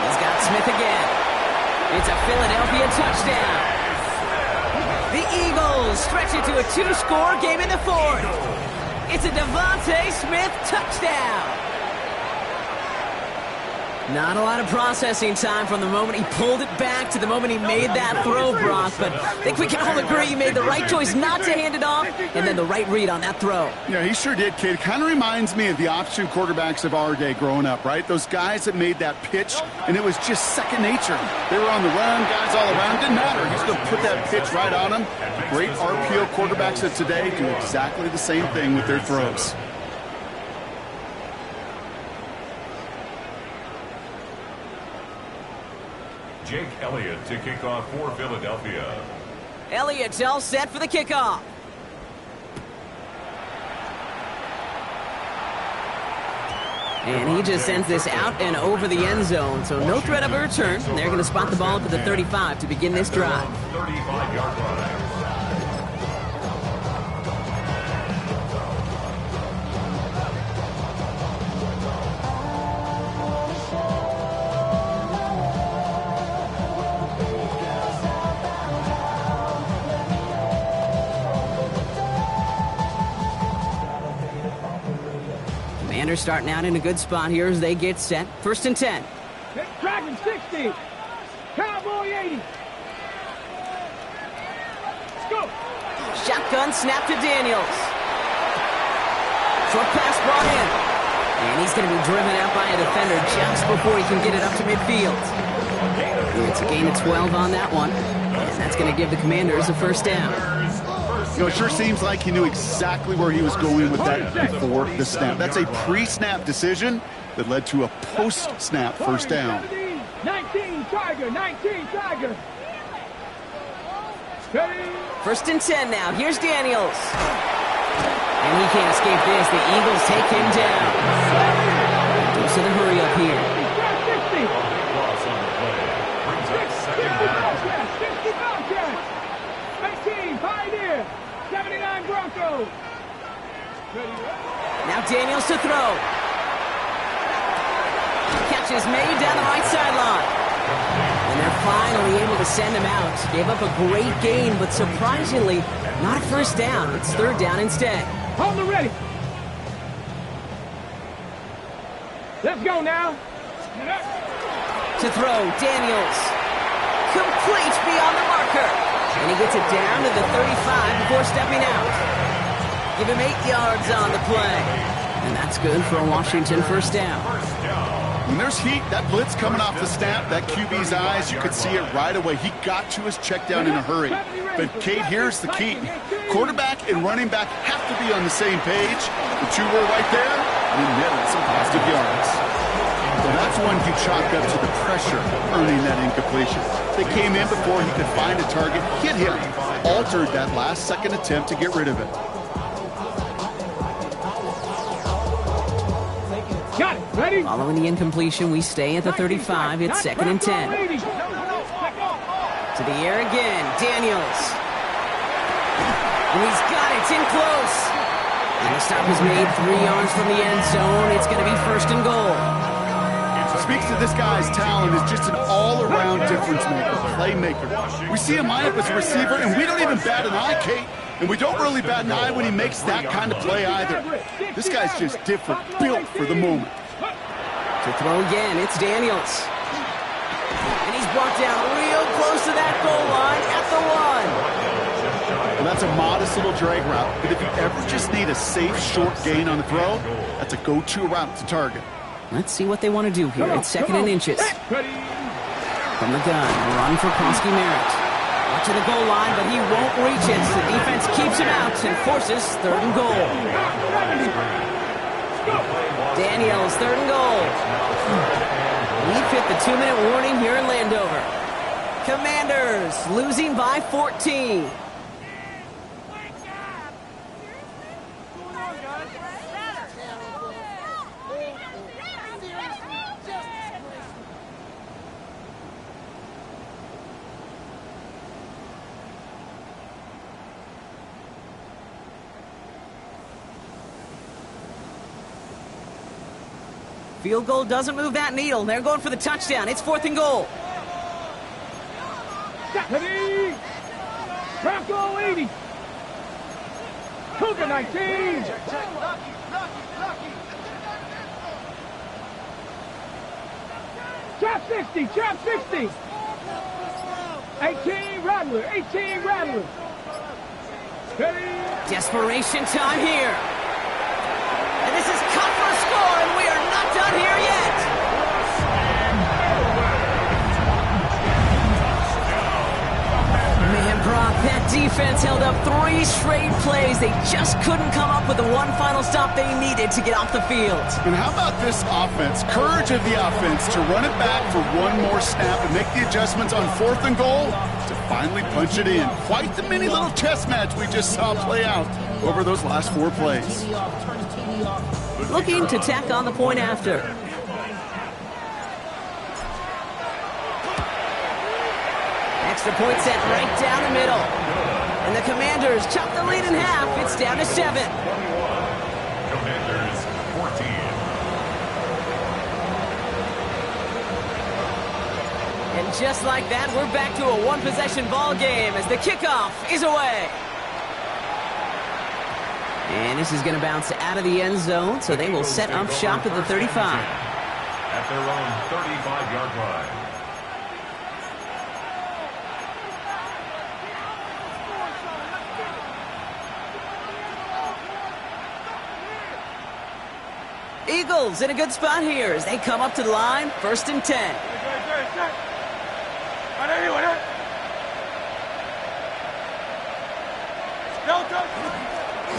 He's got Smith again. It's a Philadelphia touchdown. The Eagles stretch it to a 2-score game in the 4th. It's a Devontae Smith touchdown. Not a lot of processing time from the moment he pulled it back to the moment he made that throw, Brock. But I think we can all agree he made the right choice not to hand it off, and then the right read on that throw. Yeah, he sure did, kid. It kind of reminds me of the option quarterbacks of our day growing up, right? Those guys that made that pitch, and it was just second nature. They were on the run, guys all around. Didn't matter. He's going to put that pitch right on them. Great RPO quarterbacks of today do exactly the same thing with their throws. Jake Elliott to kick off for Philadelphia. Elliott's all set for the kickoff. And he just sends this out and over the end zone, so no threat of a return. They're going to spot the ball to the 35 to begin this drive. 35-yard line. Commanders starting out in a good spot here as they get set. First and 10. Dragon 60. Cowboy 80. Let's go. Shotgun snap to Daniels. Short pass brought in. And he's going to be driven out by a defender just before he can get it up to midfield. It's a gain of 12 on that one. And that's going to give the Commanders a first down. You know, it sure seems like he knew exactly where he was going with that before the snap. That's a pre-snap decision that led to a post-snap first down. 19 Tiger, 19 Tiger. First and 10 now. Here's Daniels. And he can't escape this. The Eagles take him down. Dose of the hurry up here. 19 Pioneer. 79 Broncos. Now Daniels to throw. Catch is made down the right sideline. And they're finally able to send him out. Gave up a great gain, but surprisingly, not a first down. It's third down instead. Hold the ready. Let's go now. To throw, Daniels. Complete beyond the marker. And he gets it down to the 35 before stepping out. Give him 8 yards on the play. And that's good for a Washington first down. When there's heat, that blitz coming off the snap, that QB's eyes, you could see it right away. He got to his check down in a hurry. But, Kate, here's the key. Quarterback and running back have to be on the same page. The two were right there, and he netted some positive yards. So that's one he chalked up to the pressure, earning that incompletion. They came in before he could find a target, hit him, altered that last-second attempt to get rid of it. Got it. Ready? Following the incompletion, we stay at the 35. It's second and 10. To the air again, Daniels. And he's got it. It's in close. And the stop is made 3 yards from the end zone. It's going to be first and goal. Speaks to this guy's talent as just an all-around difference maker, playmaker. We see him line up as a receiver, and we don't even bat an eye, Kate. And we don't really bat an eye when he makes that kind of play either. This guy's just different, built for the moment. To throw again, it's Daniels. And he's brought down real close to that goal line at the 1. Well, that's a modest little drag route, but if you ever just need a safe, short gain on the throw, that's a go-to route to target. Let's see what they want to do here. It's second and inches. From the gun, run for Koski Merritt. To the goal line, but he won't reach it. The defense keeps him out and forces 3rd and goal. Daniels, 3rd and goal. We've hit the 2-minute warning here in Landover. Commanders losing by 14. Field goal doesn't move that needle. They're going for the touchdown. It's 4th and goal. Ready? Bronco 80. Cougar 19. Trap 60. Trap 60. 18 Rattler. 18 Rattler. Ready? Desperation time here. And this is cut for a score, and we are not done here yet. Man, Brock, that defense held up 3 straight plays. They just couldn't come up with the one final stop they needed to get off the field. And how about this offense? Courage of the offense to run it back for one more snap and make the adjustments on 4th and goal to finally punch it in. Quite the mini little chess match we just saw play out over those last 4 plays. Looking to tack on the point after. Extra point set right down the middle. And the Commanders chop the lead in half. It's down to 7. Commanders 14. And just like that, we're back to a one-possession ball game as the kickoff is away. And this is going to bounce out of the end zone, so they will set up shop at the 35. At their own 35-yard line. Eagles in a good spot here as they come up to the line, 1st and 10.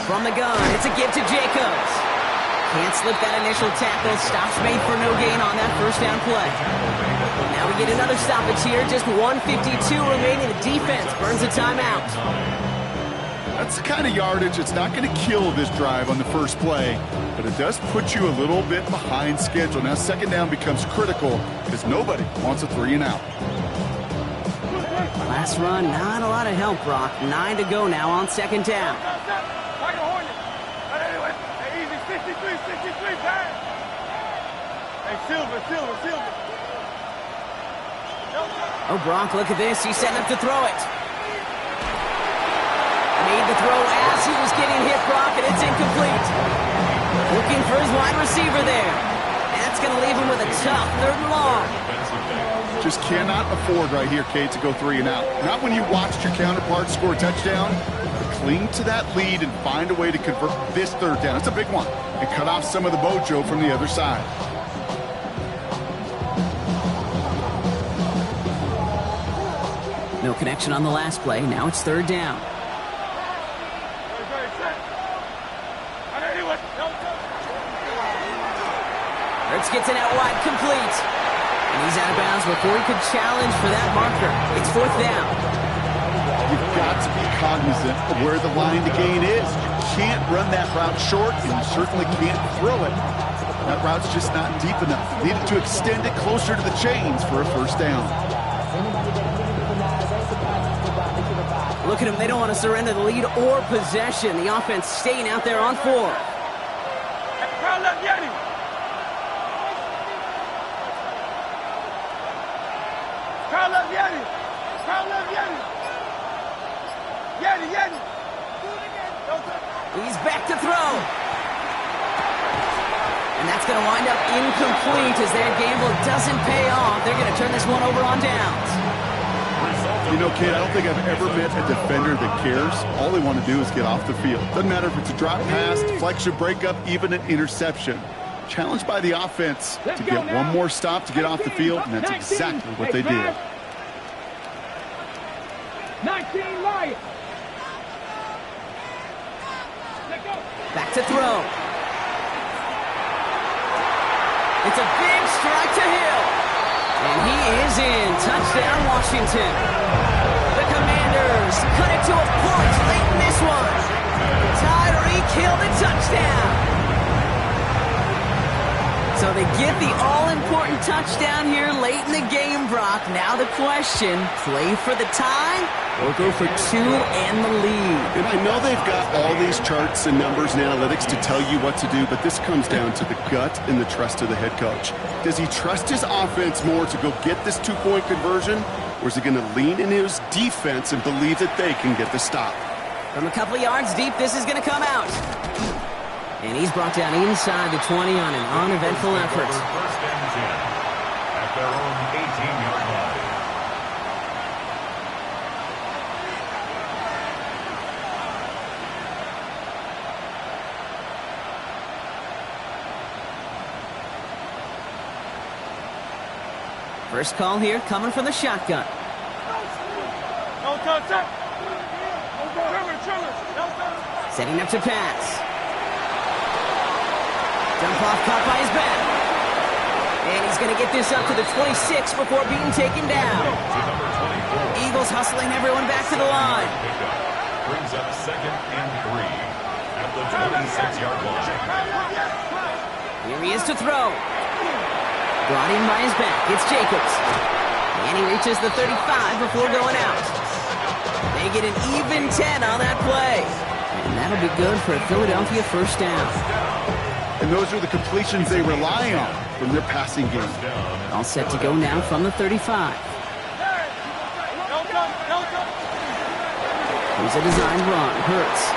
From the gun, it's a give to Jacobs. Can't slip that initial tackle. Stops made for no gain on that 1st down play. Now we get another stoppage here. Just 1:52 remaining. The defense burns a timeout. That's the kind of yardage it's not going to kill this drive on the first play, but it does put you a little bit behind schedule. Now 2nd down becomes critical because nobody wants a 3 and out. Last run, not a lot of help, Brock. 9 to go now on 2nd down. Silver. Oh, Brock, look at this. He's setting up to throw it. Made the throw as he was getting hit, Brock, and it's incomplete. Looking for his wide receiver there. That's going to leave him with a tough 3rd and long. Just cannot afford right here, Kate, to go 3 and out. Not when you watched your counterpart score a touchdown. Cling to that lead and find a way to convert this 3rd down. It's a big one. And cut off some of the mojo from the other side. No connection on the last play. Now it's 3rd down. Hurts gets it out wide, complete. And he's out of bounds before he could challenge for that marker. It's 4th down. You've got to be cognizant of where the line to gain is. You can't run that route short, and you certainly can't throw it. That route's just not deep enough. You needed to extend it closer to the chains for a 1st down. Look at them. They don't want to surrender the lead or possession. The offense staying out there on 4. He's back to throw. And that's going to wind up incomplete as their gamble doesn't pay off. They're going to turn this one over on downs. You know, kid, I don't think I've ever met a defender that cares. All they want to do is get off the field. Doesn't matter if it's a drop pass, deflection, breakup, even an interception. Challenged by the offense to get one more stop to get off the field, and that's exactly what they did. 9 19, Llzaire. Let go. Back to throw. It's a big strike to Hill. And he is in. Touchdown, Washington. The Commanders cut it to a point late in this one. Tyreek Hill, the touchdown. So they get the all-important touchdown here late in the game, Brock. Now the question, play for the tie or go for two and the lead? And I know they've got all these charts and numbers and analytics to tell you what to do, but this comes down to the gut and the trust of the head coach. Does he trust his offense more to go get this two-point conversion, or is he going to lean in his defense and believe that they can get the stop? From a couple of yards deep, this is going to come out. And he's brought down inside the 20 on an uneventful effort. First and 10 at their own 18-yard line. First call here coming from the shotgun. Setting up to pass. Dump off caught by his back. And he's going to get this up to the 26 before being taken down. Eagles hustling everyone back to the line. Brings up second and 3 at the 26-yard line. Here he is to throw. Brought in by his back. It's Jacobs. And he reaches the 35 before going out. They get an even 10 on that play. And that'll be good for a Philadelphia first down. And those are the completions they rely on from their passing game. All set to go now from the 35. Here's a design run. Hurts.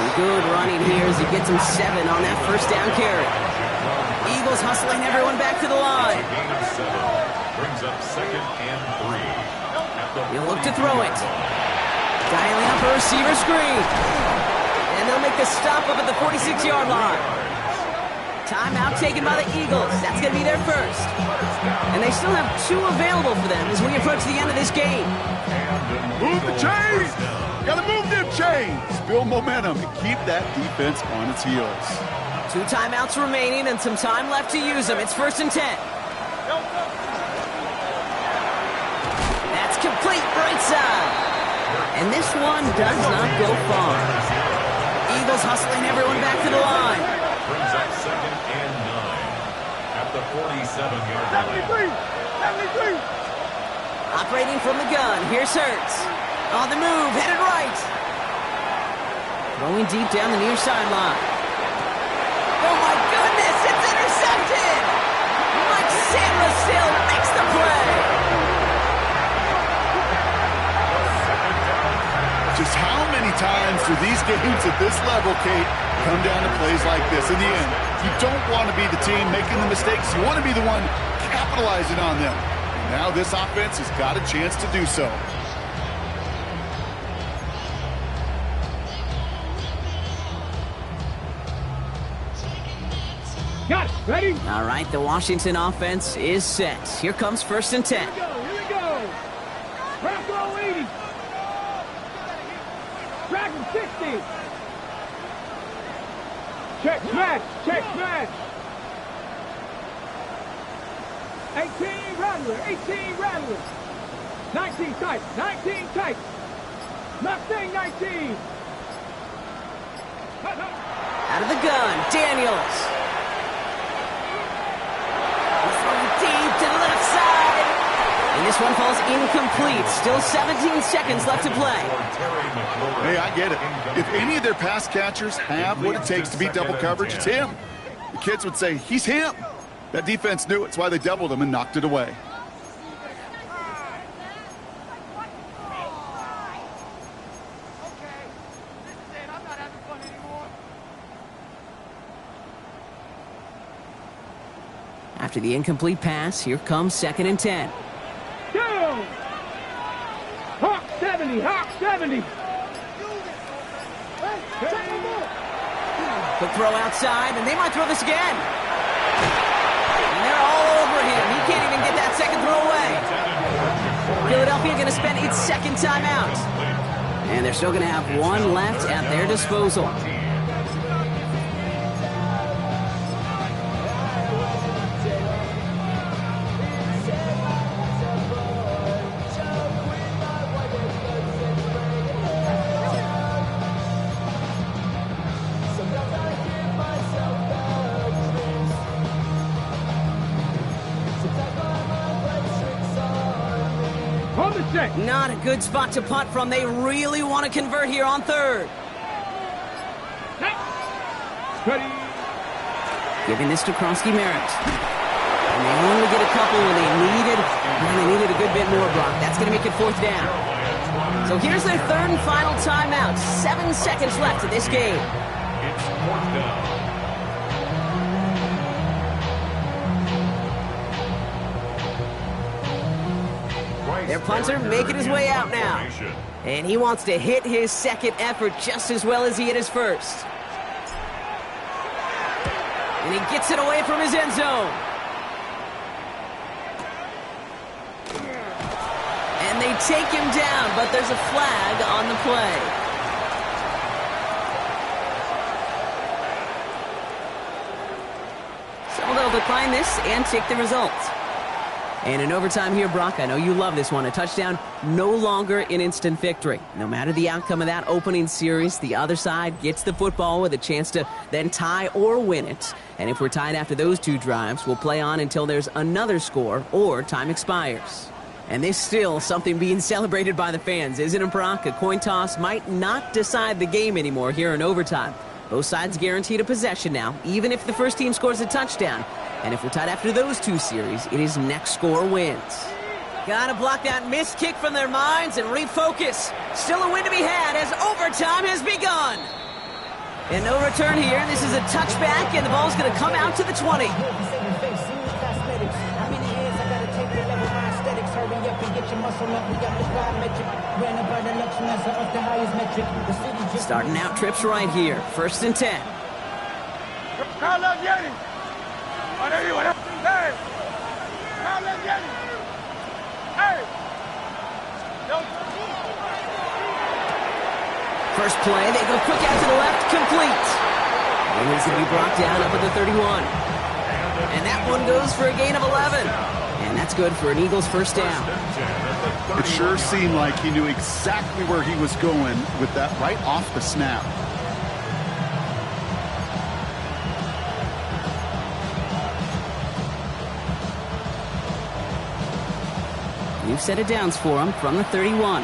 Some good running here as he gets him 7 on that first down carry. Eagles hustling everyone back to the line. Brings up second and 3. He'll look to throw it. Dialing up a receiver screen. And they'll make the stop up at the 46-yard line. Timeout taken by the Eagles. That's going to be their first. And they still have 2 available for them as we approach the end of this game. Move the chains! Gotta move them chains! Build momentum and keep that defense on its heels. 2 timeouts remaining and some time left to use them. It's first and 10. That's complete right side. And this one does not go far. Eagles hustling everyone back to the line. Brings up second and 9 at the 47-yard line. 73. Operating from the gun. Here's Hurts. On the move, headed right. Throwing deep down the near sideline. Oh my goodness, it's intercepted! Mike Samuel makes the play. Just how many times do these games at this level, Kate, come down to plays like this? In the end, you don't want to be the team making the mistakes. You want to be the one capitalizing on them. Now this offense has got a chance to do so. Got it. Ready? All right, the Washington offense is set. Here comes first and 10. Here we go. Bravo 80. Dragon 60. Check smash. Check smash. 18 Rattler. 18 Rattler. 19 tight. 19 tight. Mustang 19. Out of the gun, Daniels. Deep to the left side. And this one falls incomplete. Still 17 seconds left to play. Hey, I get it. If any of their pass catchers have what it takes to beat double coverage, it's him. The kids would say, he's him. That defense knew it's why they doubled him and knocked it away. After the incomplete pass, here comes second and 10. Down. Hawk 70. Hawk 70. Quick throw outside, and they might throw this again. And they're all over him. He can't even get that second throw away. Philadelphia going to spend its second timeout. And they're still going to have one left at their disposal. Not a good spot to punt from. They really want to convert here on third. Giving this to Kronsky-Merritt. And they only get a couple when they needed a good bit more, Brock. That's going to make it fourth down. So here's their third and final timeout. 7 seconds left in this game. It's fourth down. Their punter making his way out now. And he wants to hit his second effort just as well as he hit his first. And he gets it away from his end zone. And they take him down, but there's a flag on the play. So they'll decline this and take the result. And in overtime here, Brock, I know you love this one. A touchdown, no longer an instant victory. No matter the outcome of that opening series, the other side gets the football with a chance to then tie or win it. And if we're tied after those two drives, we'll play on until there's another score or time expires. And there's still something being celebrated by the fans, isn't it, Brock? A coin toss might not decide the game anymore here in overtime. Both sides guaranteed a possession now, even if the first team scores a touchdown. And if we're tied after those two series, it is next score wins. Gotta block that missed kick from their minds and refocus. Still a win to be had as overtime has begun. And no return here. This is a touchback, and the ball's gonna come out to the 20. Starting out trips right here. 1st and 10. First play, they go quick out to the left, complete. And he's going to be brought down up at the 31. And that one goes for a gain of 11. And that's good for an Eagles first down. It sure seemed like he knew exactly where he was going with that right off the snap. New set of downs for him from the 31.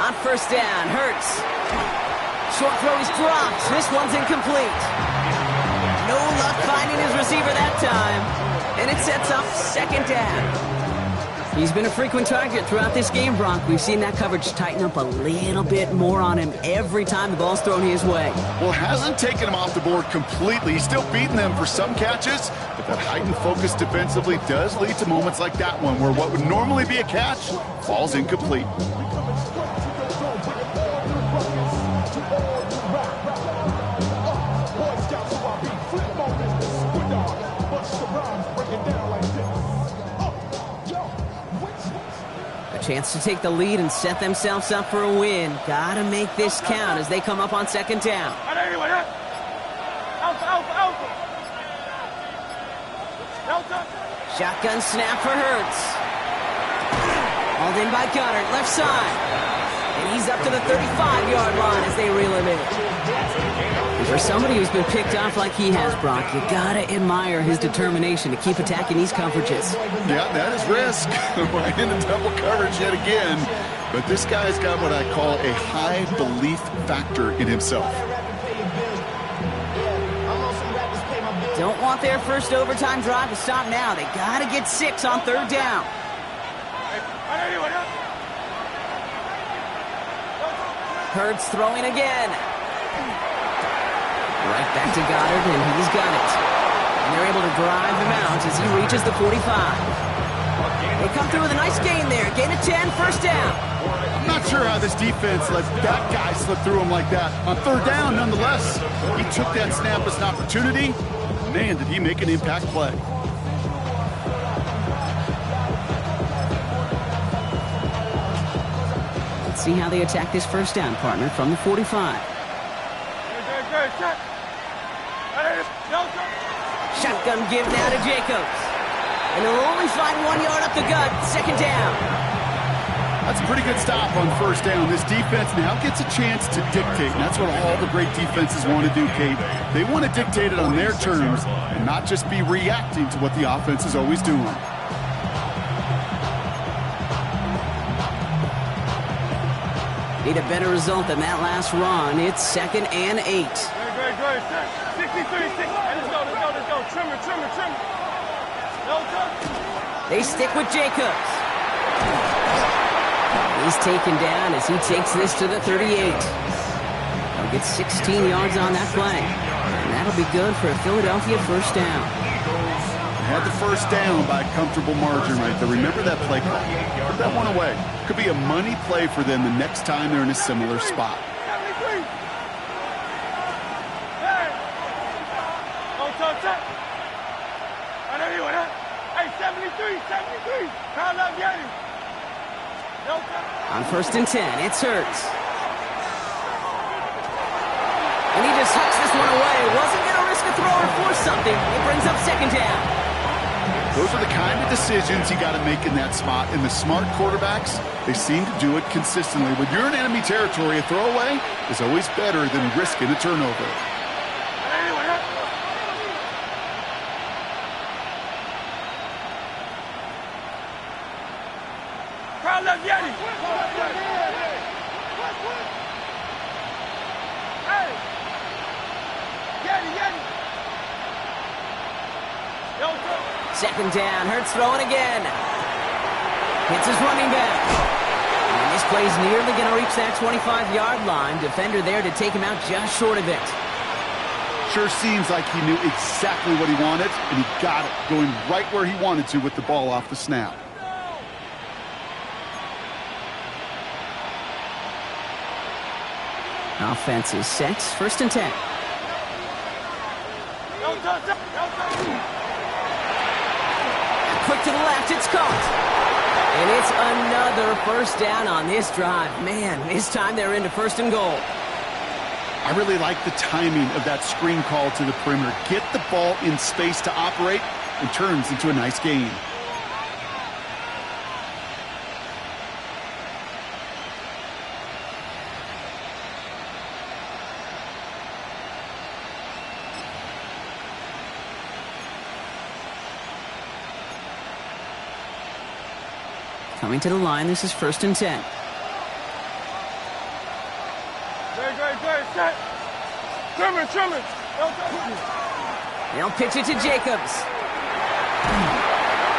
On first down, Hurts. Short throw is dropped. This one's incomplete. No luck finding his receiver that time. And it sets up second down. He's been a frequent target throughout this game, Brock. We've seen that coverage tighten up a little bit more on him every time the ball's thrown his way. Well, hasn't taken him off the board completely. He's still beating them for some catches, but that heightened focus defensively does lead to moments like that one where what would normally be a catch falls incomplete. Chance to take the lead and set themselves up for a win. Gotta make this count as they come up on second down. Shotgun snap for Hurts. Hauled in by Goddard, left side. And he's up to the 35-yard line as they reel him in. For somebody who's been picked off like he has, Brock, you gotta admire his determination to keep attacking these coverages. Yeah, that is risk. Right into double coverage yet again. But this guy's got what I call a high belief factor in himself. Don't want their first overtime drive to stop now. They gotta get 6 on third down. Hurts throwing again. Right back to Goddard, and he's got it. And they're able to drive him out as he reaches the 45. They come through with a nice gain there. Gain of 10, first down. I'm not sure how this defense let that guy slip through him like that. On third down, nonetheless, he took that snap as an opportunity. Man, did he make an impact play. Let's see how they attack this first down, partner, from the 45. Shotgun give now to Jacobs. And he'll only find 1 yard up the gut, second down. That's a pretty good stop on first down. This defense now gets a chance to dictate, and that's what all the great defenses want to do, Kate. They want to dictate it on their terms and not just be reacting to what the offense is always doing. Need a better result than that last run. It's 2nd and 8. Good. 63, 6. Let's go. Trim it. They stick with Jacobs. He's taken down as he takes this to the 38. He'll get 16 yards on that play. And that'll be good for a Philadelphia first down. Had the first down by a comfortable margin right there. Remember that play call. Put that one away. Could be a money play for them the next time they're in a similar spot. On 1st and 10, it's Hurts. And he just hucks this one away. Wasn't going to risk a throw or force something. It brings up second down. Those are the kind of decisions you got to make in that spot. And the smart quarterbacks, they seem to do it consistently. When you're in enemy territory, a throwaway is always better than risking a turnover. Second down, Hurts throwing again. Hits his running back. And this play's nearly going to reach that 25-yard line. Defender there to take him out just short of it. Sure seems like he knew exactly what he wanted, and he got it, going right where he wanted to with the ball off the snap. Offense is set. 1st and 10. Quick to the left, it's caught. And it's another first down on this drive. Man, this time they're into 1st and goal. I really like the timing of that screen call to the perimeter. Get the ball in space to operate and turns into a nice gain. Coming to the line, this is 1st and 10. Good. Set. Trim it. They'll pitch it to Jacobs.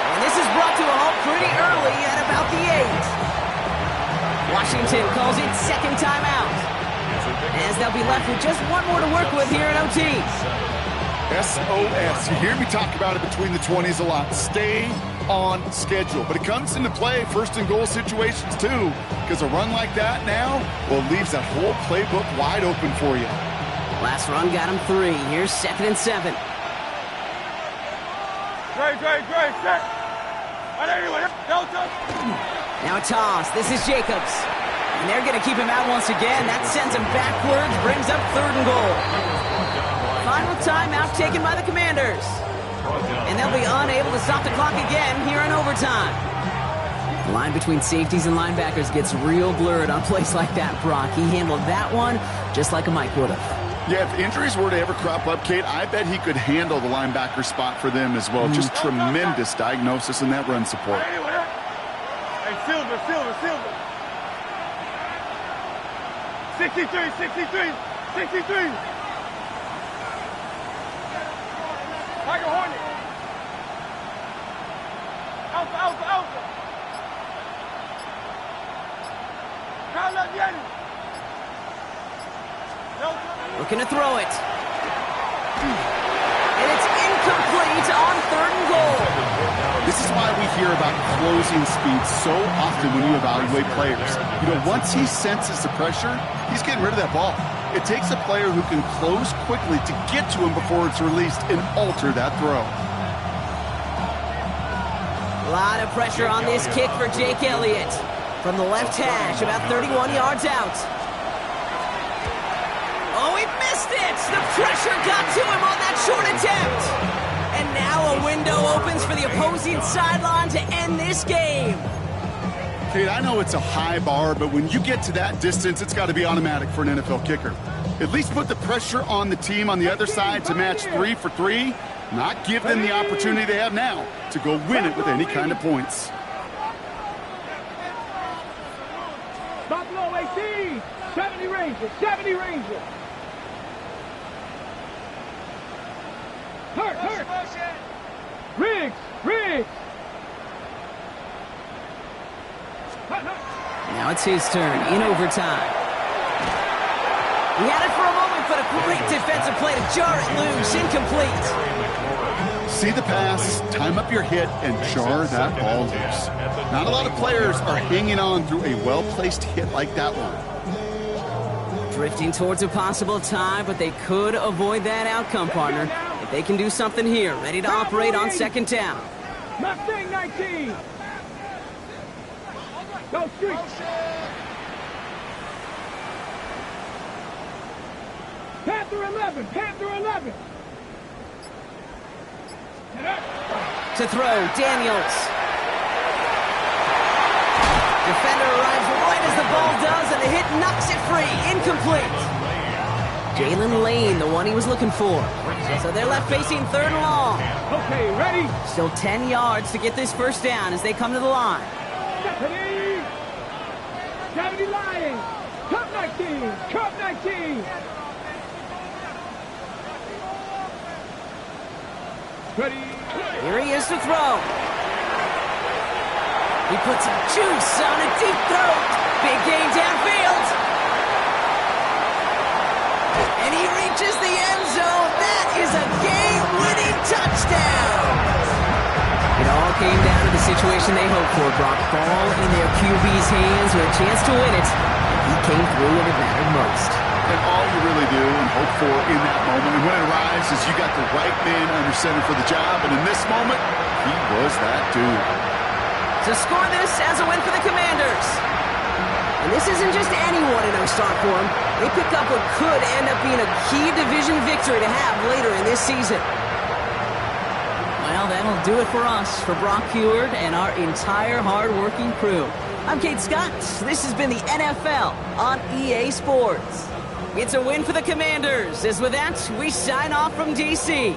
And this is brought to a halt pretty early at about the 8. Washington calls it second timeout. As they'll be left with just one more to work with here in OT. SOS. You hear me talk about it between the 20s a lot. Stay on schedule. But it comes into play 1st and goal situations too, because a run like that now, well, leaves that whole playbook wide open for you. Last run got him 3. Here's 2nd and 7. Great. Set. Now a toss. This is Jacobs. And they're going to keep him out once again. That sends him backwards, brings up 3rd and goal. Final timeout taken by the Commanders. And they'll be unable to stop the clock again here in overtime. The line between safeties and linebackers gets real blurred on plays like that, Brock. He handled that one just like a Mike would have. Yeah, if injuries were to ever crop up, Kate, I bet he could handle the linebacker spot for them as well. Just tremendous diagnosis in that run support. Hey, Silver. 63. Tiger Hornet. Alpha. Kyle Yeti. Looking to throw it. And it's incomplete on 3rd and goal. This is why we hear about closing speed so often when you evaluate players. You know, once he senses the pressure, he's getting rid of that ball. It takes a player who can close quickly to get to him before it's released and alter that throw. A lot of pressure on this kick for Jake Elliott. From the left hash, about 31 yards out. Oh, he missed it! The pressure got to him on that short attempt. And now a window opens for the opposing sideline to end this game. Kate, I know it's a high bar, but when you get to that distance, it's got to be automatic for an NFL kicker. At least put the pressure on the team on the other side to match 3 for 3, not give them the opportunity they have now to go win it with any kind of points. Buffalo 18, 70 Rangers, 70 Rangers. Hurt. Riggs. Now it's his turn in overtime. He had it for a moment, but a great defensive play to jar it loose, incomplete. See the pass, time up your hit, and jar that ball loose. Not a lot of players are hanging on through a well-placed hit like that one. Drifting towards a possible tie, but they could avoid that outcome, partner. If they can do something here, ready to operate on second down. Mustang 19. Go street. Panther 11. To throw, Daniels. Defender arrives right as the ball does, and the hit knocks it free. Incomplete. Jalen Lane, the one he was looking for. So they're left facing third and long. Okay, ready? Still 10 yards to get this first down as they come to the line. Deputy Lions. Cup 19. Ready? Here he is to throw. He puts some juice on a deep throw. Big gain downfield. And he reaches the end zone. That is a game-winning touchdown. It all came down to the situation they hoped for, Brock. Ball in their QB's hands with a chance to win it. He came through when it mattered most. And all you really do and hope for in that moment, and when it arrives, is you got the right man under center for the job, and in this moment, he was that dude. To score this as a win for the Commanders. And this isn't just any 1-0 start for them. They pick up what could end up being a key division victory to have later in this season. Well, that'll do it for us, for Brock Huard and our entire hard-working crew. I'm Kate Scott. This has been the NFL on EA Sports. It's a win for the Commanders, as with that, we sign off from D.C.